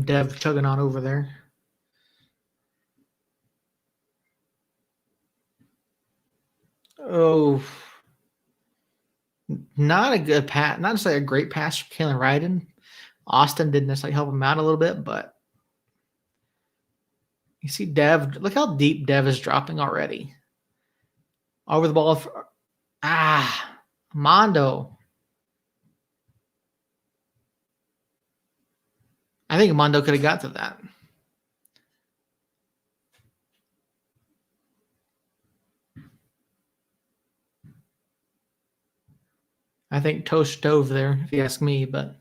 Dev chugging on over there. Oh, not a good pass. Not necessarily a great pass for Kalen Ryden. Austin didn't necessarily help him out a little bit, but you see Dev. Look how deep Dev is dropping already. Over the ball. Mondo. I think Mondo could have got to that. I think toast dove there, if you ask me, but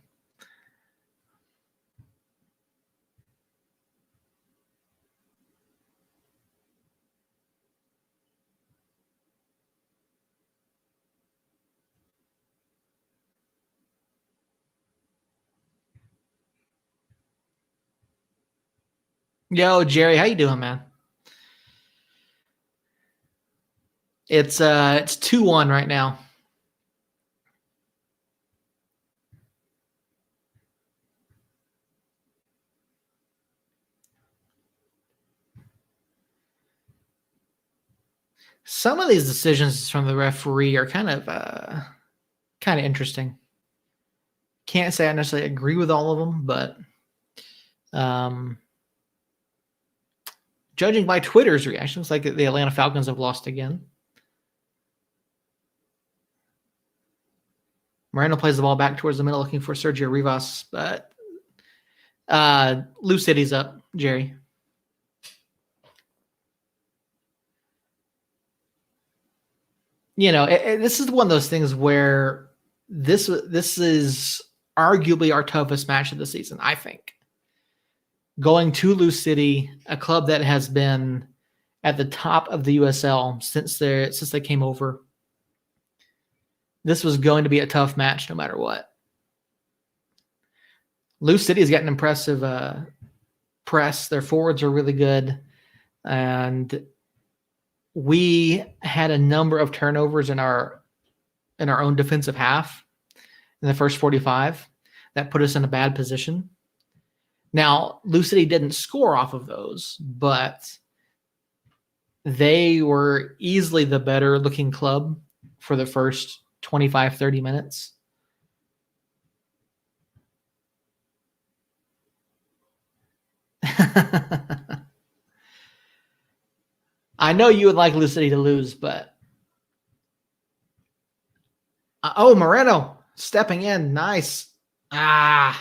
Yo, Jerry, how you doing, man? It's 2-1 right now. Some of these decisions from the referee are kind of interesting. Can't say I necessarily agree with all of them, but um, judging by Twitter's reactions, like the Atlanta Falcons have lost again. Moreno plays the ball back towards the middle, looking for Sergio Rivas, but Lou City's up, Jerry. This is one of those things where this is arguably our toughest match of the season, I think. Going to Lou City, a club that has been at the top of the USL since they came over. This was going to be a tough match no matter what. Lou City has got an impressive press. Their forwards are really good. And we had a number of turnovers in our own defensive half in the first 45 that put us in a bad position. Now, Lou City didn't score off of those, but they were easily the better looking club for the first 25, 30 minutes. I know you would like Lou City to lose, but Moreno stepping in. Nice. Wow.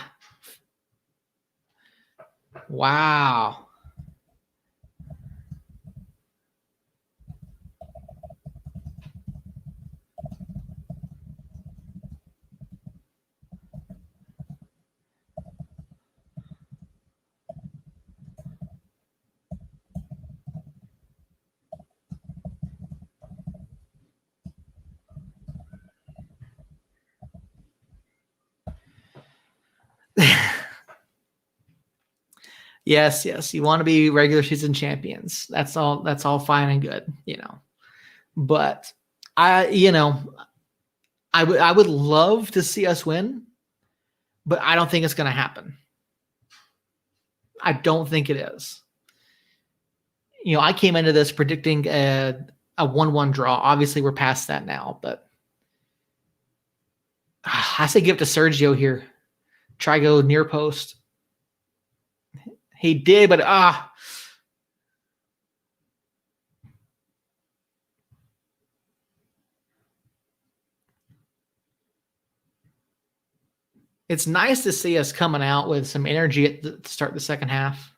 Yes. You want to be regular season champions. That's all fine and good, But I would love to see us win, but I don't think it's going to happen. I don't think it is. I came into this predicting a 1-1 draw. Obviously, we're past that now, but I say give it to Sergio here. Try go near post. He did, but it's nice to see us coming out with some energy at the start of the second half.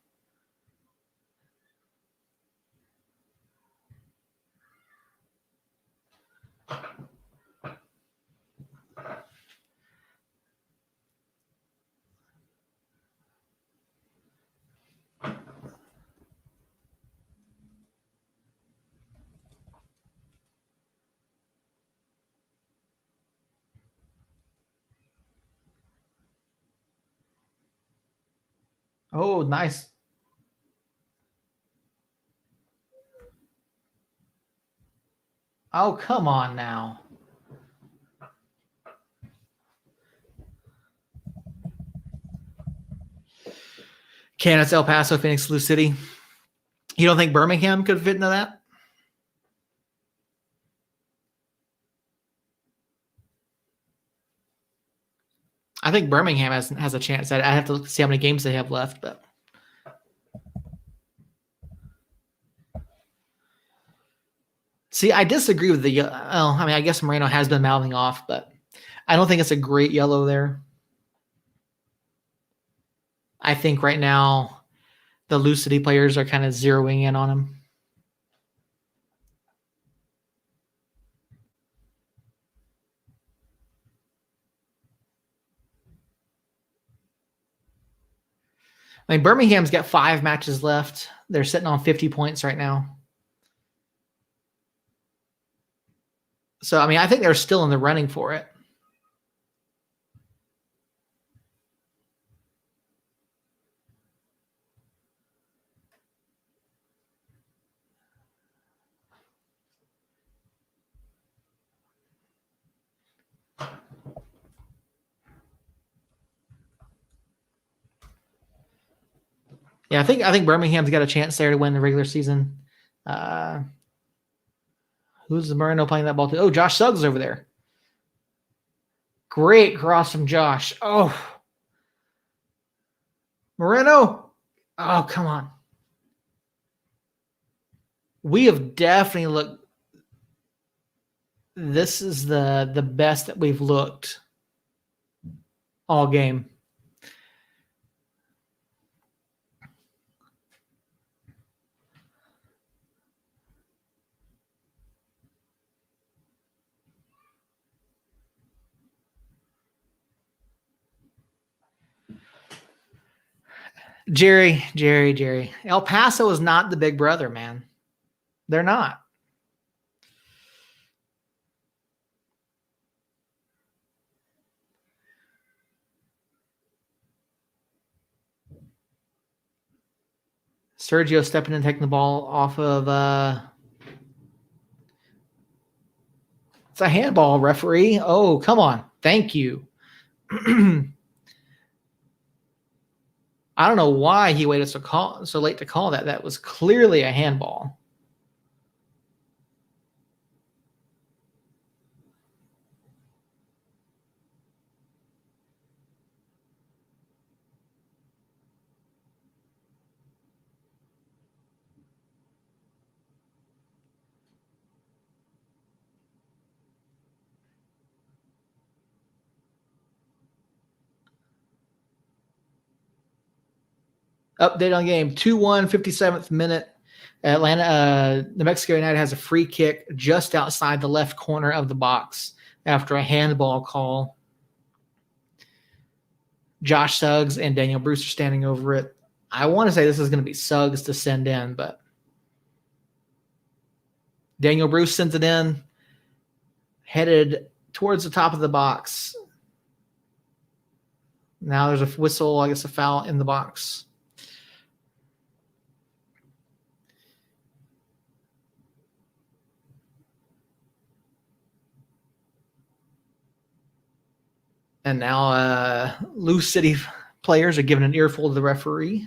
Oh, nice. Oh, come on now. It's El Paso, Phoenix, Lou City. You don't think Birmingham could fit into that? I think Birmingham has a chance. I have to see how many games they have left, but see, I disagree with the. I guess Moreno has been mouthing off, but I don't think it's a great yellow there. I think right now the Lou City players are kind of zeroing in on him. Birmingham's got 5 matches left. They're sitting on 50 points right now. So, I think they're still in the running for it. Yeah, I think Birmingham's got a chance there to win the regular season. Who's Moreno playing that ball to? Oh, Josh Suggs over there. Great cross from Josh. Oh, Moreno. Oh, come on. We have definitely looked. This is the best that we've looked all game. Jerry. El Paso is not the big brother, man. They're not. Sergio stepping in, taking the ball off of. It's a handball, referee. Oh, come on. Thank you. I don't know why he waited so late to call that. That was clearly a handball. Update on game 2-1, 57th minute. Atlanta, New Mexico United has a free kick just outside the left corner of the box after a handball call. Josh Suggs and Daniel Bruce are standing over it. I want to say this is going to be Suggs to send in, but Daniel Bruce sends it in, headed towards the top of the box. Now there's a whistle, I guess a foul in the box. And now Lou City players are giving an earful to the referee.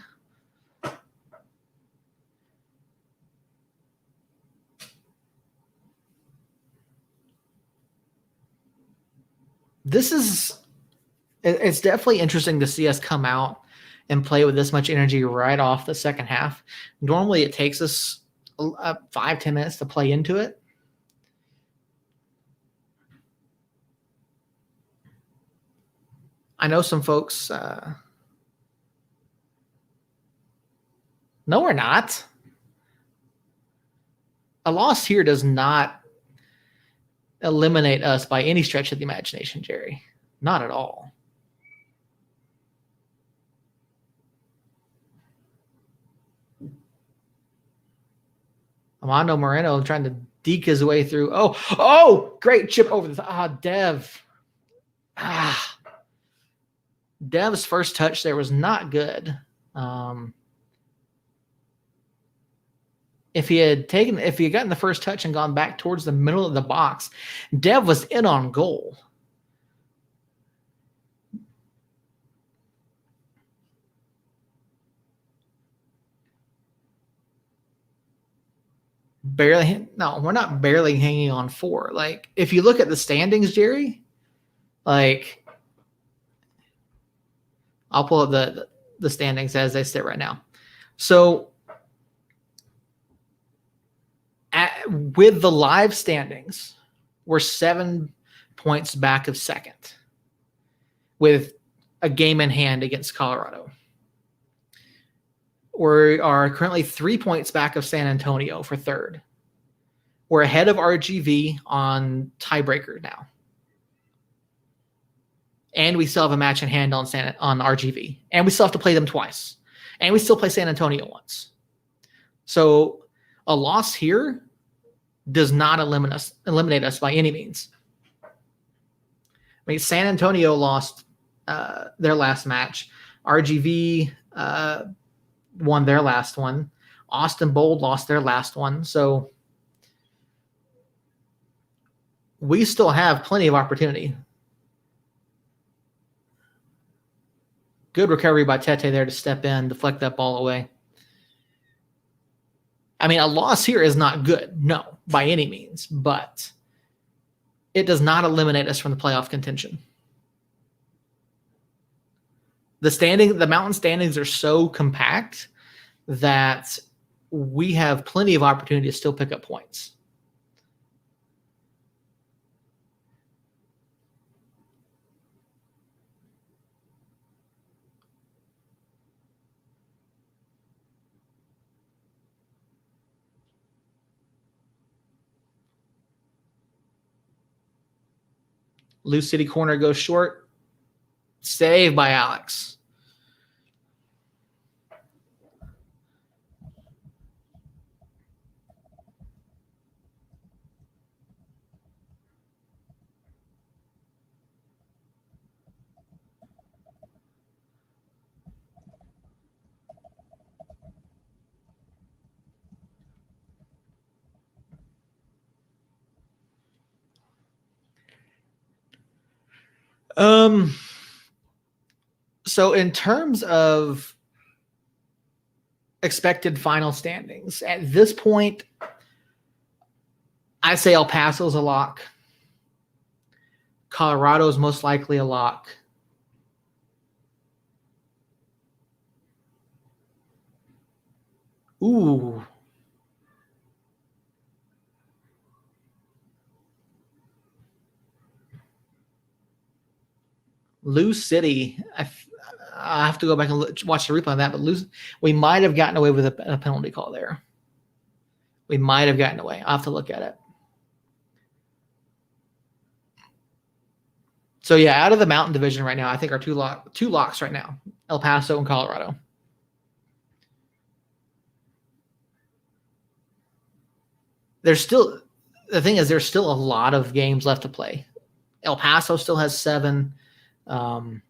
It's definitely interesting to see us come out and play with this much energy right off the second half. Normally it takes us 5-10 minutes to play into it. I know some folks. No, we're not. A loss here does not eliminate us by any stretch of the imagination, Jerry. Not at all. Armando Moreno trying to deke his way through. Oh, great chip over the Dev. Dev's first touch there was not good. If he had gotten the first touch and gone back towards the middle of the box, Dev was in on goal. We're not barely hanging on 4. Like, if you look at the standings, Jerry, like, I'll pull up the standings as they sit right now. So, with the live standings, we're 7 points back of second with a game in hand against Colorado. We are currently 3 points back of San Antonio for third. We're ahead of RGV on tiebreaker now. And we still have a match in hand on RGV. And we still have to play them twice. And we still play San Antonio once. So a loss here does not eliminate us by any means. I mean, San Antonio lost their last match. RGV won their last one. Austin Bold lost their last one. So we still have plenty of opportunity. Good recovery by Tete there to step in, deflect that ball away. I mean, a loss here is not good, no, by any means, but it does not eliminate us from the playoff contention. The mountain standings are so compact that we have plenty of opportunity to still pick up points. Lou City corner goes short. Saved by Alex. So in terms of expected final standings, at this point, I say El Paso's a lock. Colorado's most likely a lock. Ooh. Lou City, I have to go back and watch the replay on that, but we might have gotten away with a penalty call there. We might have gotten away. I'll have to look at it. So yeah, out of the Mountain Division right now, I think our two locks right now, El Paso and Colorado. The thing is, there's still a lot of games left to play. El Paso still has 7. El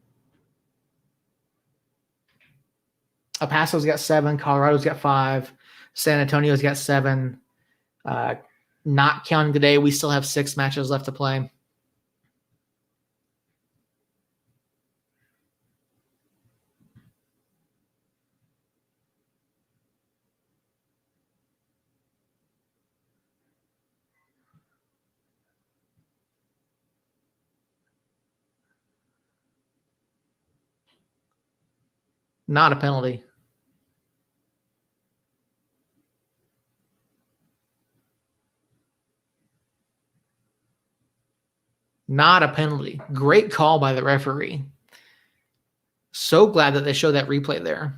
Paso's got 7. Colorado's got 5. San Antonio's got 7. Not counting today, we still have 6 matches left to play. Not a penalty. Not a penalty. Great call by the referee. So glad that they showed that replay there.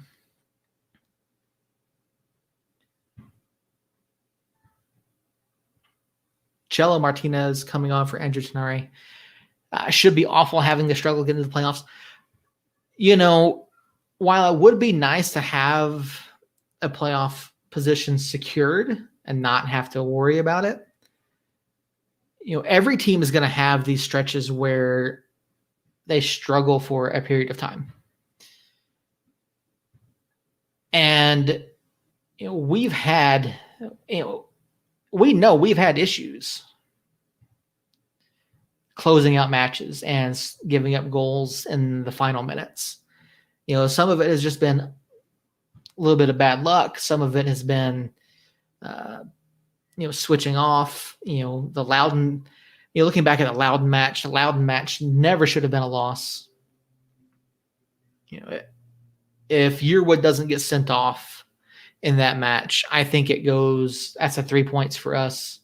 Chelo Martinez coming on for Andrew Tenari. Should be awful having to struggle getting to the playoffs. You know, while it would be nice to have a playoff position secured and not have to worry about it, you know, every team is going to have these stretches where they struggle for a period of time. And, you know, we know we've had issues closing out matches and giving up goals in the final minutes. You know, some of it has just been a little bit of bad luck. Some of it has been, switching off. You know, the Loudon. You know, looking back at the Loudon match never should have been a loss. You know, if Yearwood doesn't get sent off in that match, I think that's a 3 points for us.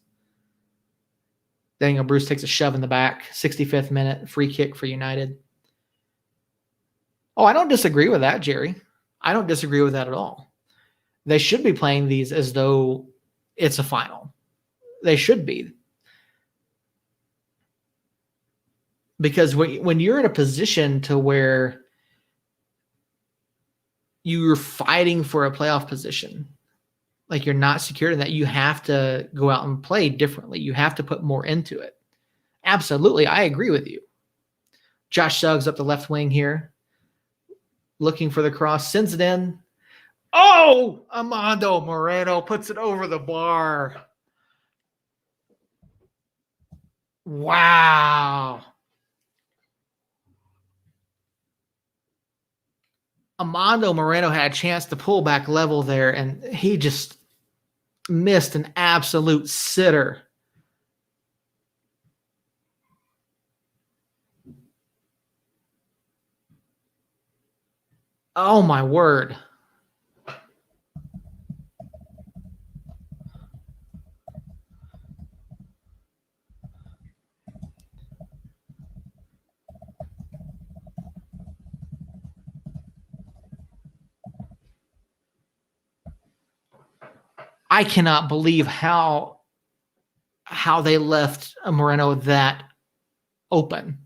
Daniel Bruce takes a shove in the back, 65th minute, free kick for United. Oh, I don't disagree with that, Jerry. I don't disagree with that at all. They should be playing these as though it's a final. They should be. Because when you're in a position to where you're fighting for a playoff position, like you're not secured in that, you have to go out and play differently. You have to put more into it. Absolutely, I agree with you. Josh Suggs up the left wing here, looking for the cross, sends it in. Oh, Armando Moreno puts it over the bar. Wow. Armando Moreno had a chance to pull back level there, and he just Missed an absolute sitter. Oh, my word. I cannot believe how they left Moreno that open.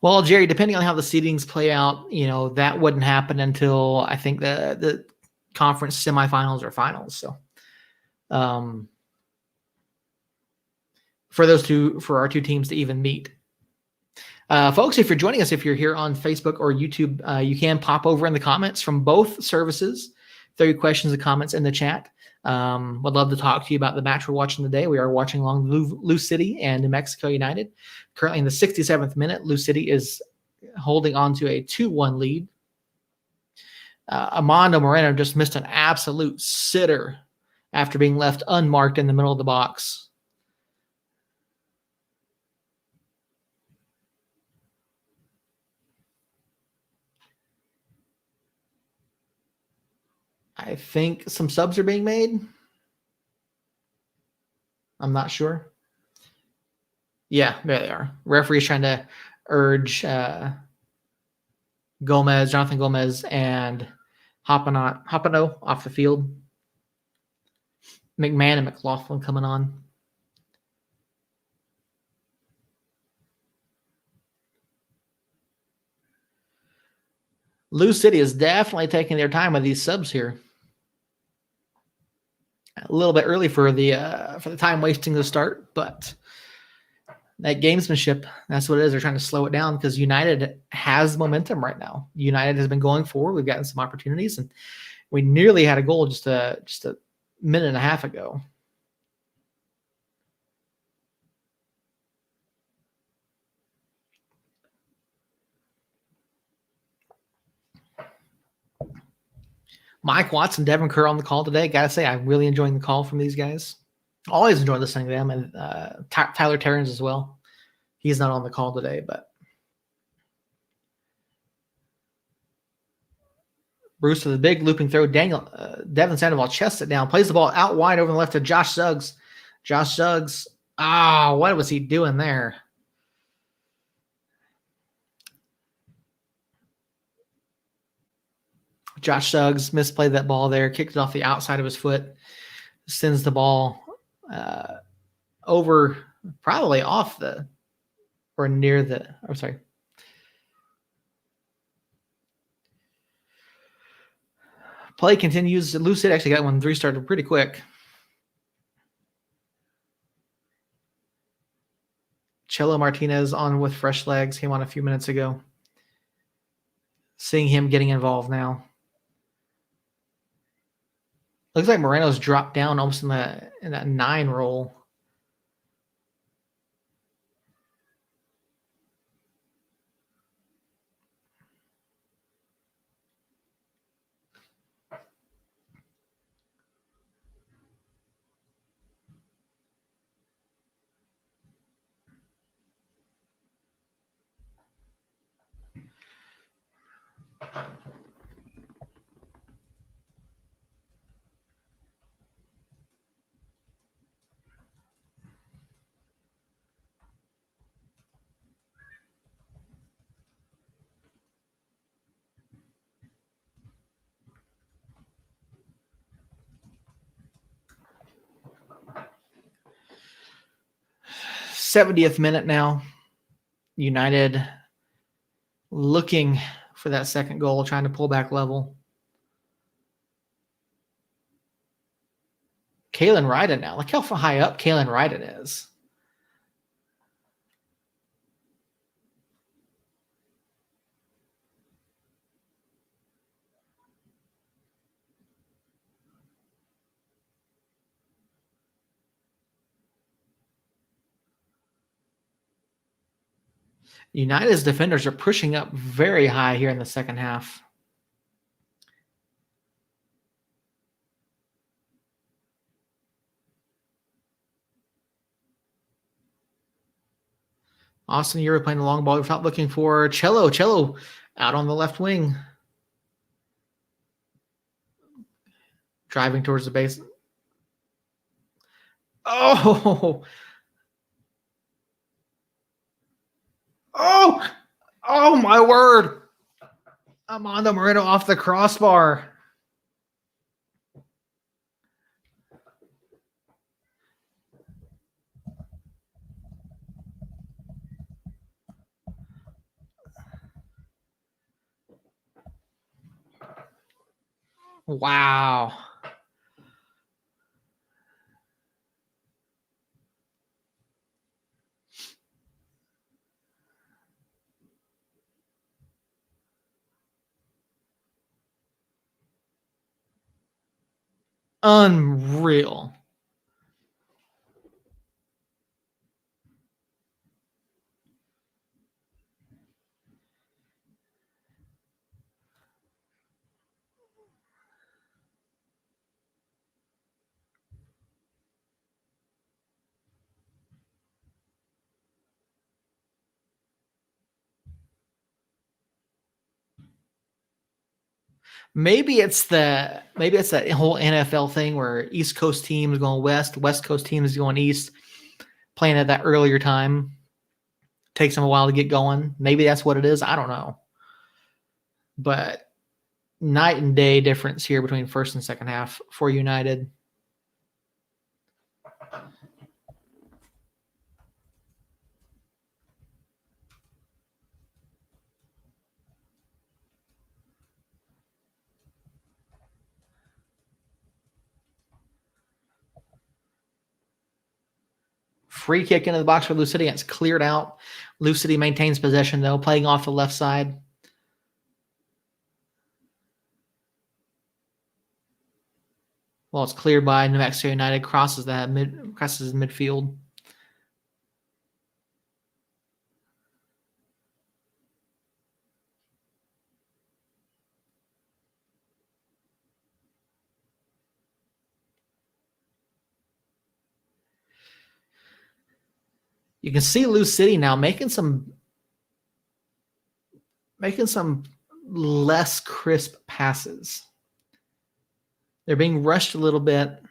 Well, Jerry, depending on how the seedings play out, that wouldn't happen until I think the conference semifinals or finals. So, for our two teams to even meet. Folks, if you're joining us, if you're here on Facebook or YouTube, you can pop over in the comments from both services. Throw your questions and comments in the chat. Would love to talk to you about the match we're watching today. We are watching along Lou City and New Mexico United. Currently in the 67th minute, Lou City is holding on to a 2-1 lead. Armando Moreno just missed an absolute sitter after being left unmarked in the middle of the box. I think some subs are being made. I'm not sure. Yeah, there they are. Referee's trying to urge Jonathan Gomez, and Hopano off the field. McMahon and McLaughlin coming on. Lou City is definitely taking their time with these subs here. A little bit early for the time wasting to start, but that gamesmanship, that's what it is. They're trying to slow it down because United has momentum right now. United has been going forward. We've gotten some opportunities, and we nearly had a goal just a minute and a half ago. Mike Watson, Devin Kerr on the call today. Got to say, I'm really enjoying the call from these guys. Always enjoy listening to them, and Tyler Terrence as well. He's not on the call today, but Bruce with a big looping throw. Devin Sandoval chests it down, plays the ball out wide over the left to Josh Suggs. Josh Suggs, what was he doing there? Josh Suggs misplayed that ball there, kicked it off the outside of his foot, sends the ball over, probably off the, or near the, I'm sorry. Play continues. Lucid actually got one restarted pretty quick. Chelo Martinez on with fresh legs. Came on a few minutes ago. Seeing him getting involved now. Looks like Moreno's dropped down almost in that 9 role. '70th minute now. United looking for that second goal, trying to pull back level. Kalen Ryden now. Look how high up Kalen Ryden is. United's defenders are pushing up very high here in the second half. Austin Euro playing the long ball. We're not looking for Cello. Cello out on the left wing. Driving towards the base. Oh! Oh! Oh, my word! Armando Moreno off the crossbar. Wow. Unreal. Maybe it's that whole NFL thing where East Coast teams going west, West Coast teams going east, playing at that earlier time. Takes them a while to get going. Maybe that's what it is. I don't know. But night and day difference here between first and second half for United. Free kick into the box for Lou City. It's cleared out. Lou City maintains possession, though, playing off the left side. Well, it's cleared by New Mexico United. Crosses midfield. You can see Lou City now making some less crisp passes. They're being rushed a little bit.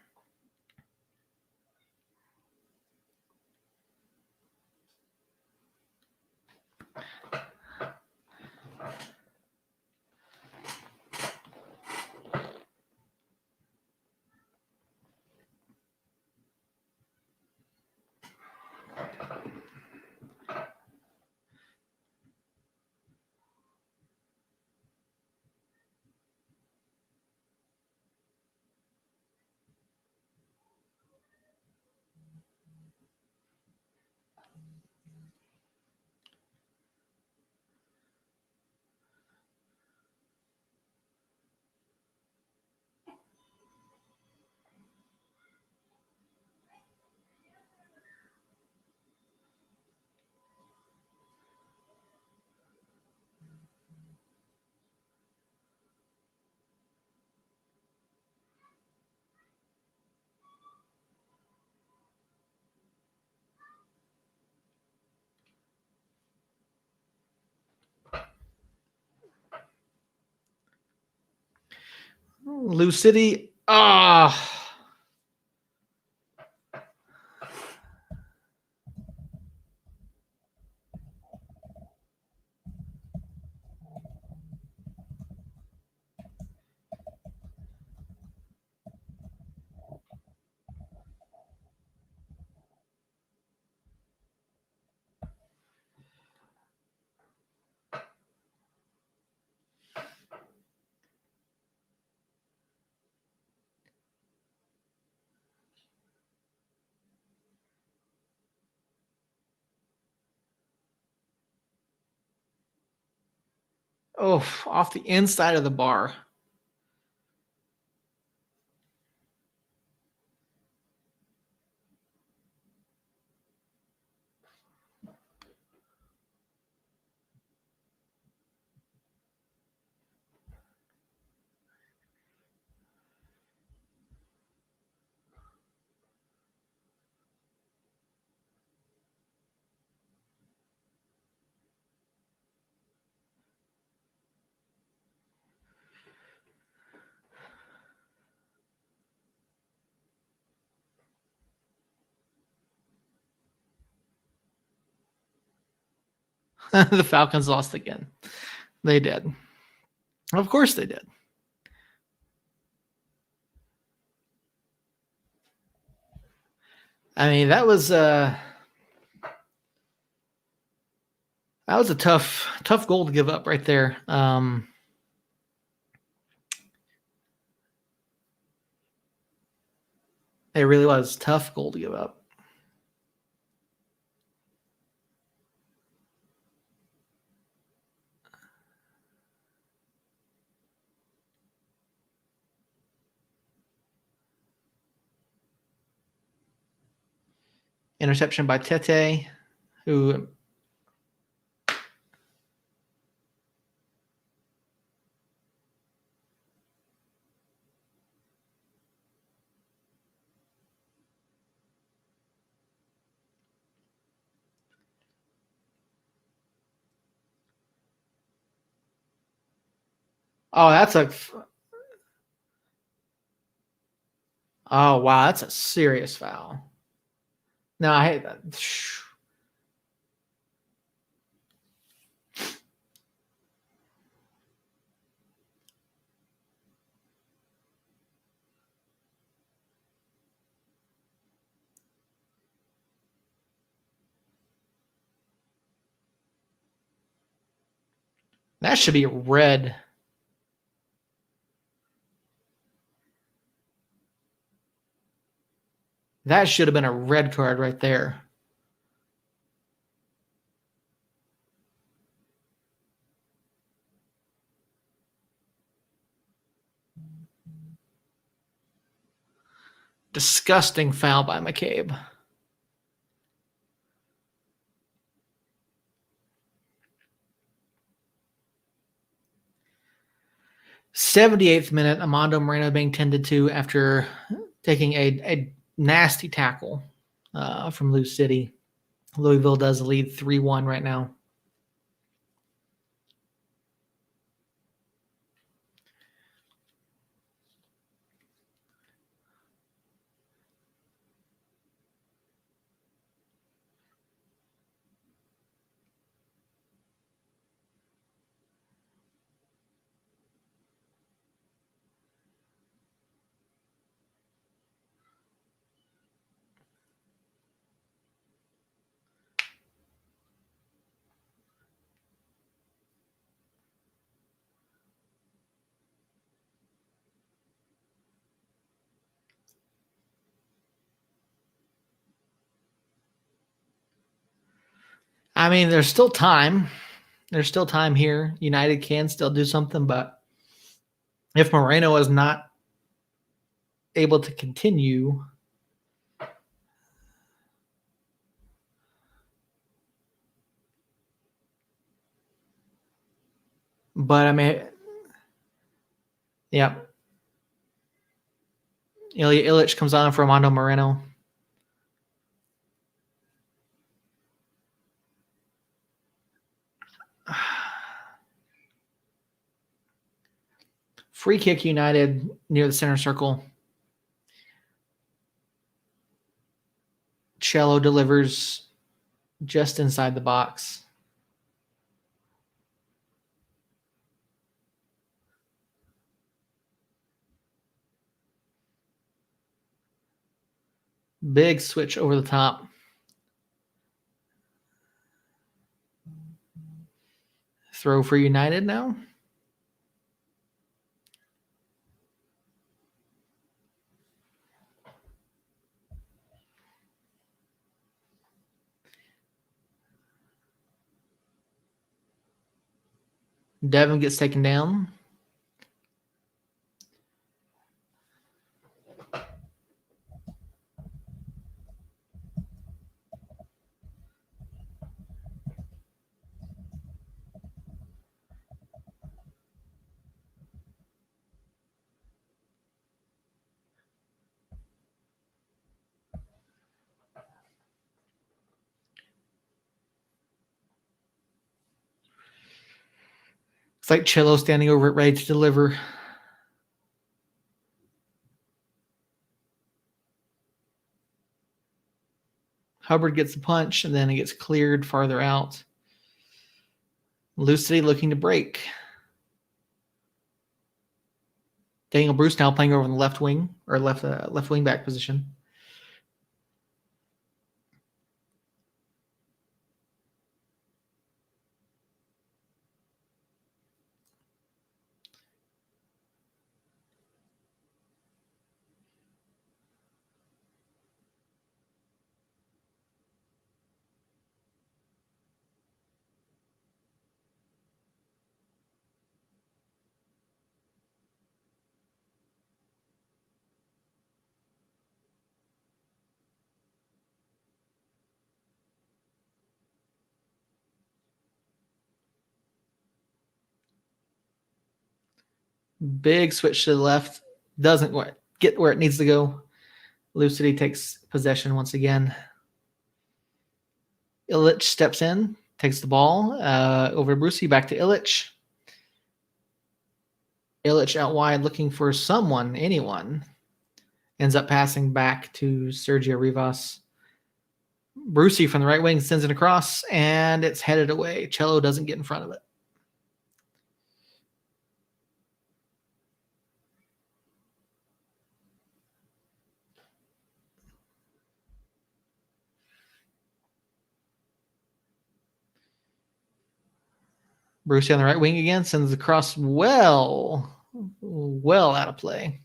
Lou City. Off the inside of the bar. The Falcons lost again. They did. Of course they did. I mean, that was a tough goal to give up right there. It really was tough goal to give up. Interception by Tete, who oh, wow, that's a serious foul. No, I hate that. That should be red. That should have been a red card right there. Disgusting foul by McCabe. '78th minute, Amando Moreno being tended to after taking a nasty tackle from Lou City. Louisville does lead 3-1 right now. I mean, there's still time. There's still time here. United can still do something, but if Moreno is not able to continue, but I mean, yeah. Ilya Illich comes on for Armando Moreno. Free kick United near the center circle. Cello delivers just inside the box. Big switch over the top. Throw for United now. Devin gets taken down. It's like Cello standing over it, ready to deliver. Hubbard gets the punch, and then it gets cleared farther out. Lou City looking to break. Daniel Bruce now playing over on the left wing or left wing back position. Big switch to the left. Doesn't get where it needs to go. Lou City takes possession once again. Illich steps in, takes the ball over to Brucey, back to Illich. Illich out wide looking for anyone. Ends up passing back to Sergio Rivas. Brucey from the right wing sends it across, and it's headed away. Cello doesn't get in front of it. Brucey on the right wing again, sends it across well out of play.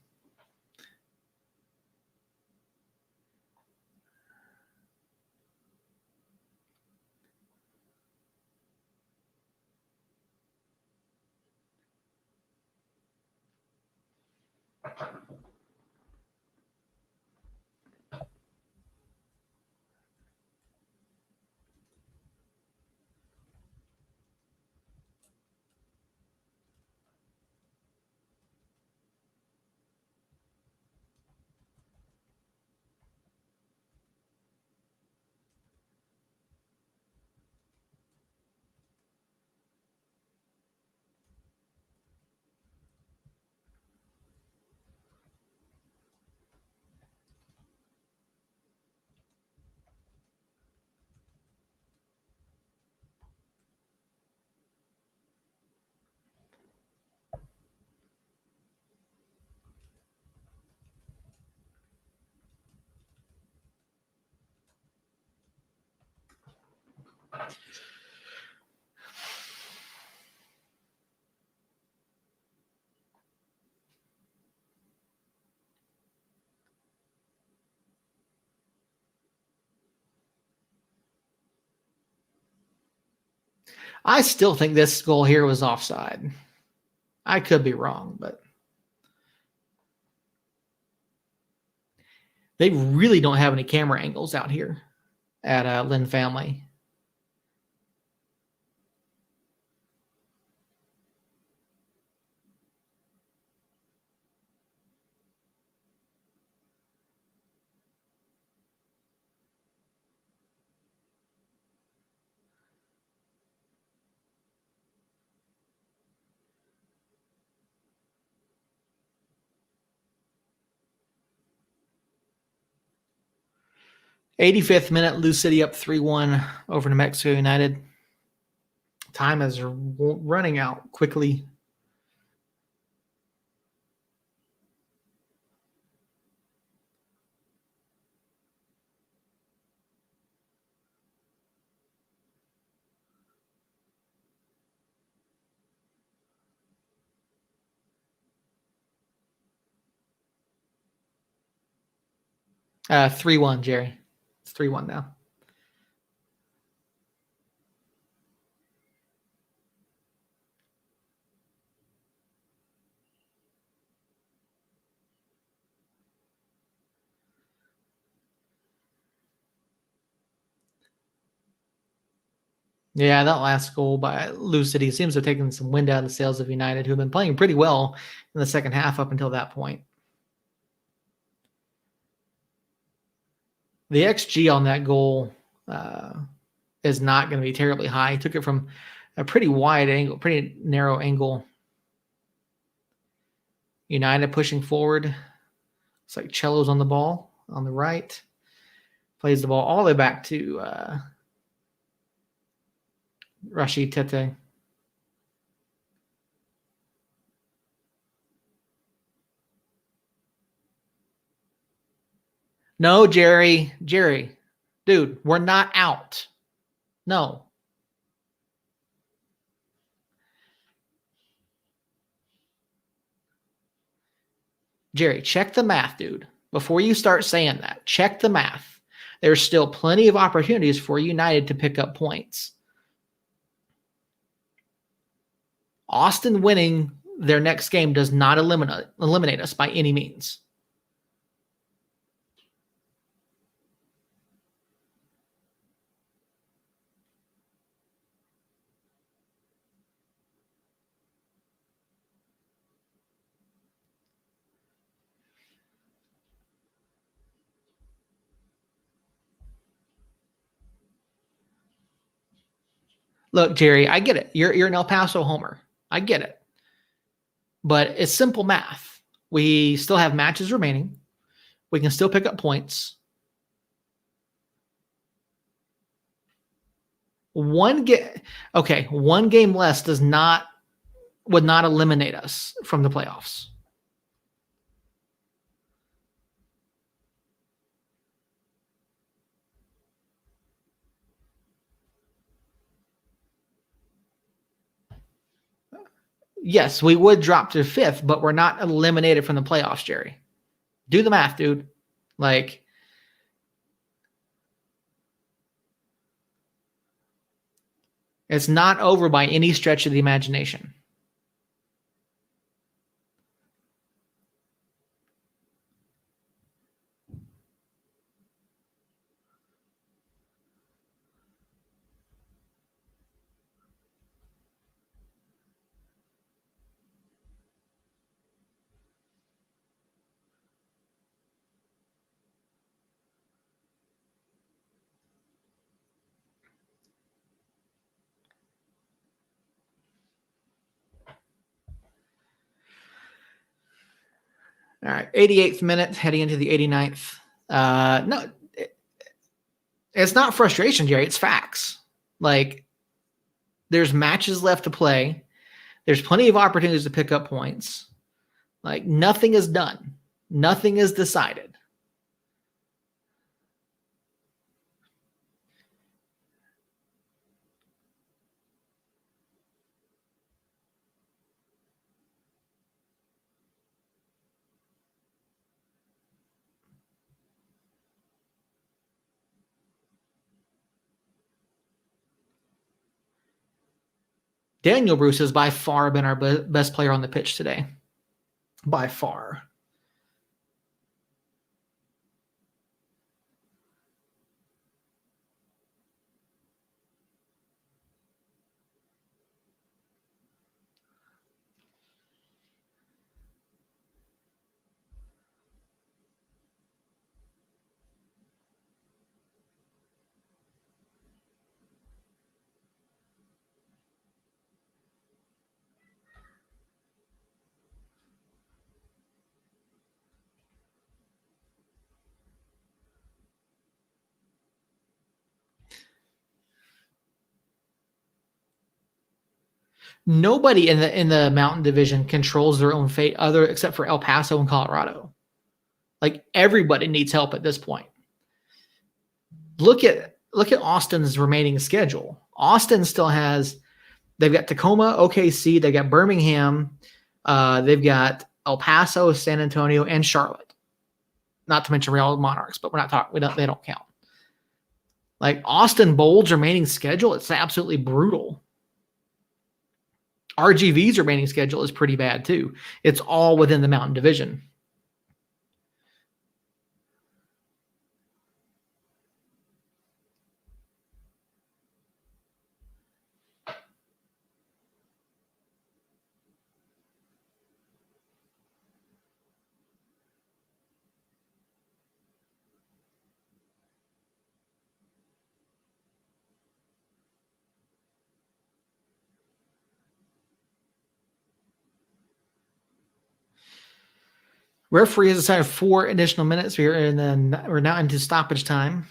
I still think this goal here was offside. I could be wrong, but they really don't have any camera angles out here at Lynn Family. '85th minute, Lou City up 3-1 over New Mexico United. Time is running out quickly. Uh, 3-1, Jerry. It's 3-1 now. Yeah, that last goal by Lou City seems to have taken some wind out of the sails of United, who've been playing pretty well in the second half up until that point. The XG on that goal is not going to be terribly high. He took it from a pretty wide angle, pretty narrow angle. United pushing forward. It's like Cello's on the ball on the right. Plays the ball all the way back to Rashid Tete. No, Jerry, dude, we're not out. No. Jerry, check the math, dude. Before you start saying that, check the math. There's still plenty of opportunities for United to pick up points. Austin winning their next game does not eliminate us by any means. Look, Jerry, I get it. You're an El Paso homer. I get it. But it's simple math. We still have matches remaining. We can still pick up points. One game less would not eliminate us from the playoffs. Yes, we would drop to fifth, but we're not eliminated from the playoffs, Jerry. Do the math, dude. Like, it's not over by any stretch of the imagination. All right, 88th minute, heading into the 89th. No, it's not frustration, Jerry. It's facts. Like, there's matches left to play. There's plenty of opportunities to pick up points. Like, nothing is done. Nothing is decided. Daniel Bruce has by far been our best player on the pitch today. By far. Nobody in the Mountain Division controls their own fate except for El Paso and Colorado. Like, everybody needs help at this point. Look at Austin's remaining schedule. Austin still has, they've got Tacoma, OKC, they've got Birmingham, they've got El Paso, San Antonio, and Charlotte. Not to mention Real Monarchs, but they don't count. Like, Austin Bold's remaining schedule, it's absolutely brutal. RGV's remaining schedule is pretty bad too. It's all within the Mountain Division. Referee has decided 4 additional minutes here, and then we're now into stoppage time.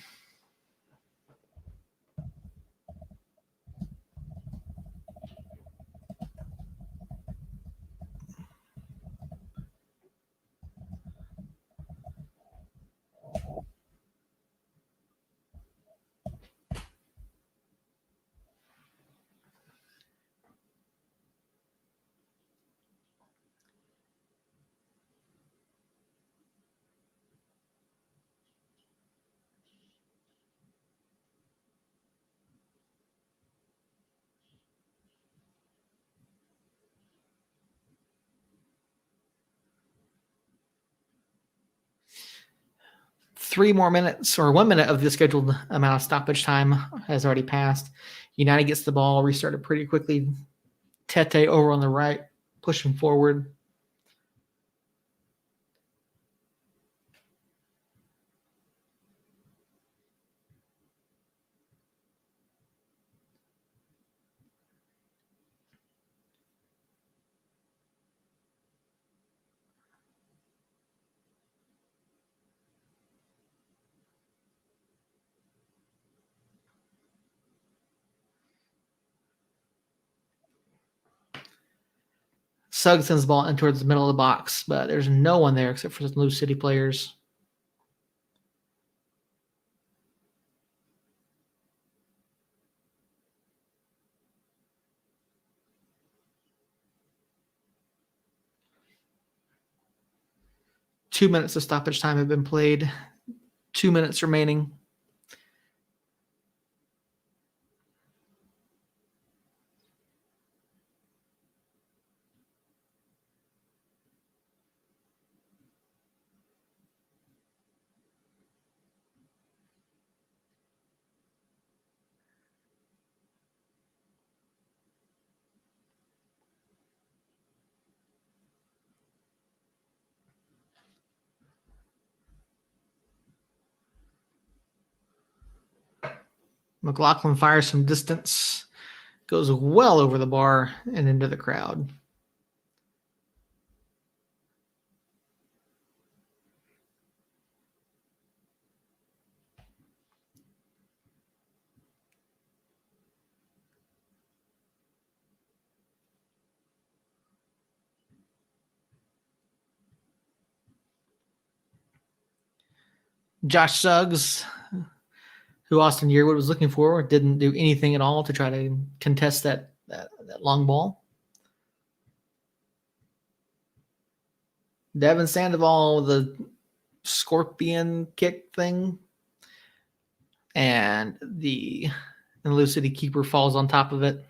3 more minutes, or 1 minute of the scheduled amount of stoppage time has already passed. United gets the ball, restarted pretty quickly. Tete over on the right, pushing forward. Suggs sends the ball in towards the middle of the box, but there's no one there except for some Lou City players. Two minutes of stoppage time have been played. 2 minutes remaining. McLaughlin fires from distance, goes well over the bar and into the crowd. Josh Suggs, who Austin Yearwood was looking for, didn't do anything at all to try to contest that long ball. Devin Sandoval with a scorpion kick thing. And the Lou City keeper falls on top of it.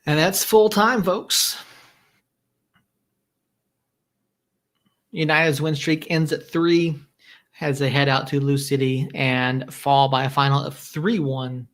And that's full time, folks. United's win streak ends at 3 as they head out to Lou City and fall by a final of 3-1.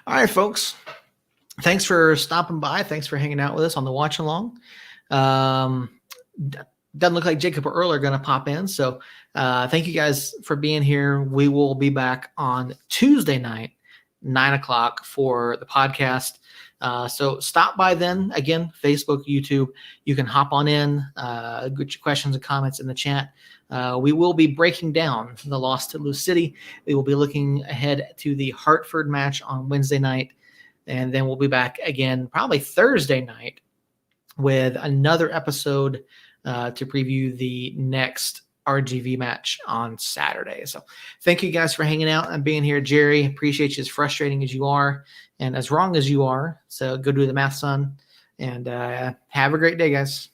All right, folks. Thanks for stopping by. Thanks for hanging out with us on the watch along. Doesn't look like Jacob or Earl are going to pop in. So thank you guys for being here. We will be back on Tuesday night, 9 o'clock for the podcast. So stop by then. Again, Facebook, YouTube. You can hop on in, get your questions and comments in the chat. We will be breaking down the loss to Lou City. We will be looking ahead to the Hartford match on Wednesday night. And then we'll be back again probably Thursday night with another episode to preview the next RGV match on Saturday. So thank you guys for hanging out and being here. Jerry, appreciate you as frustrating as you are and as wrong as you are. So go do the math, son. And have a great day, guys.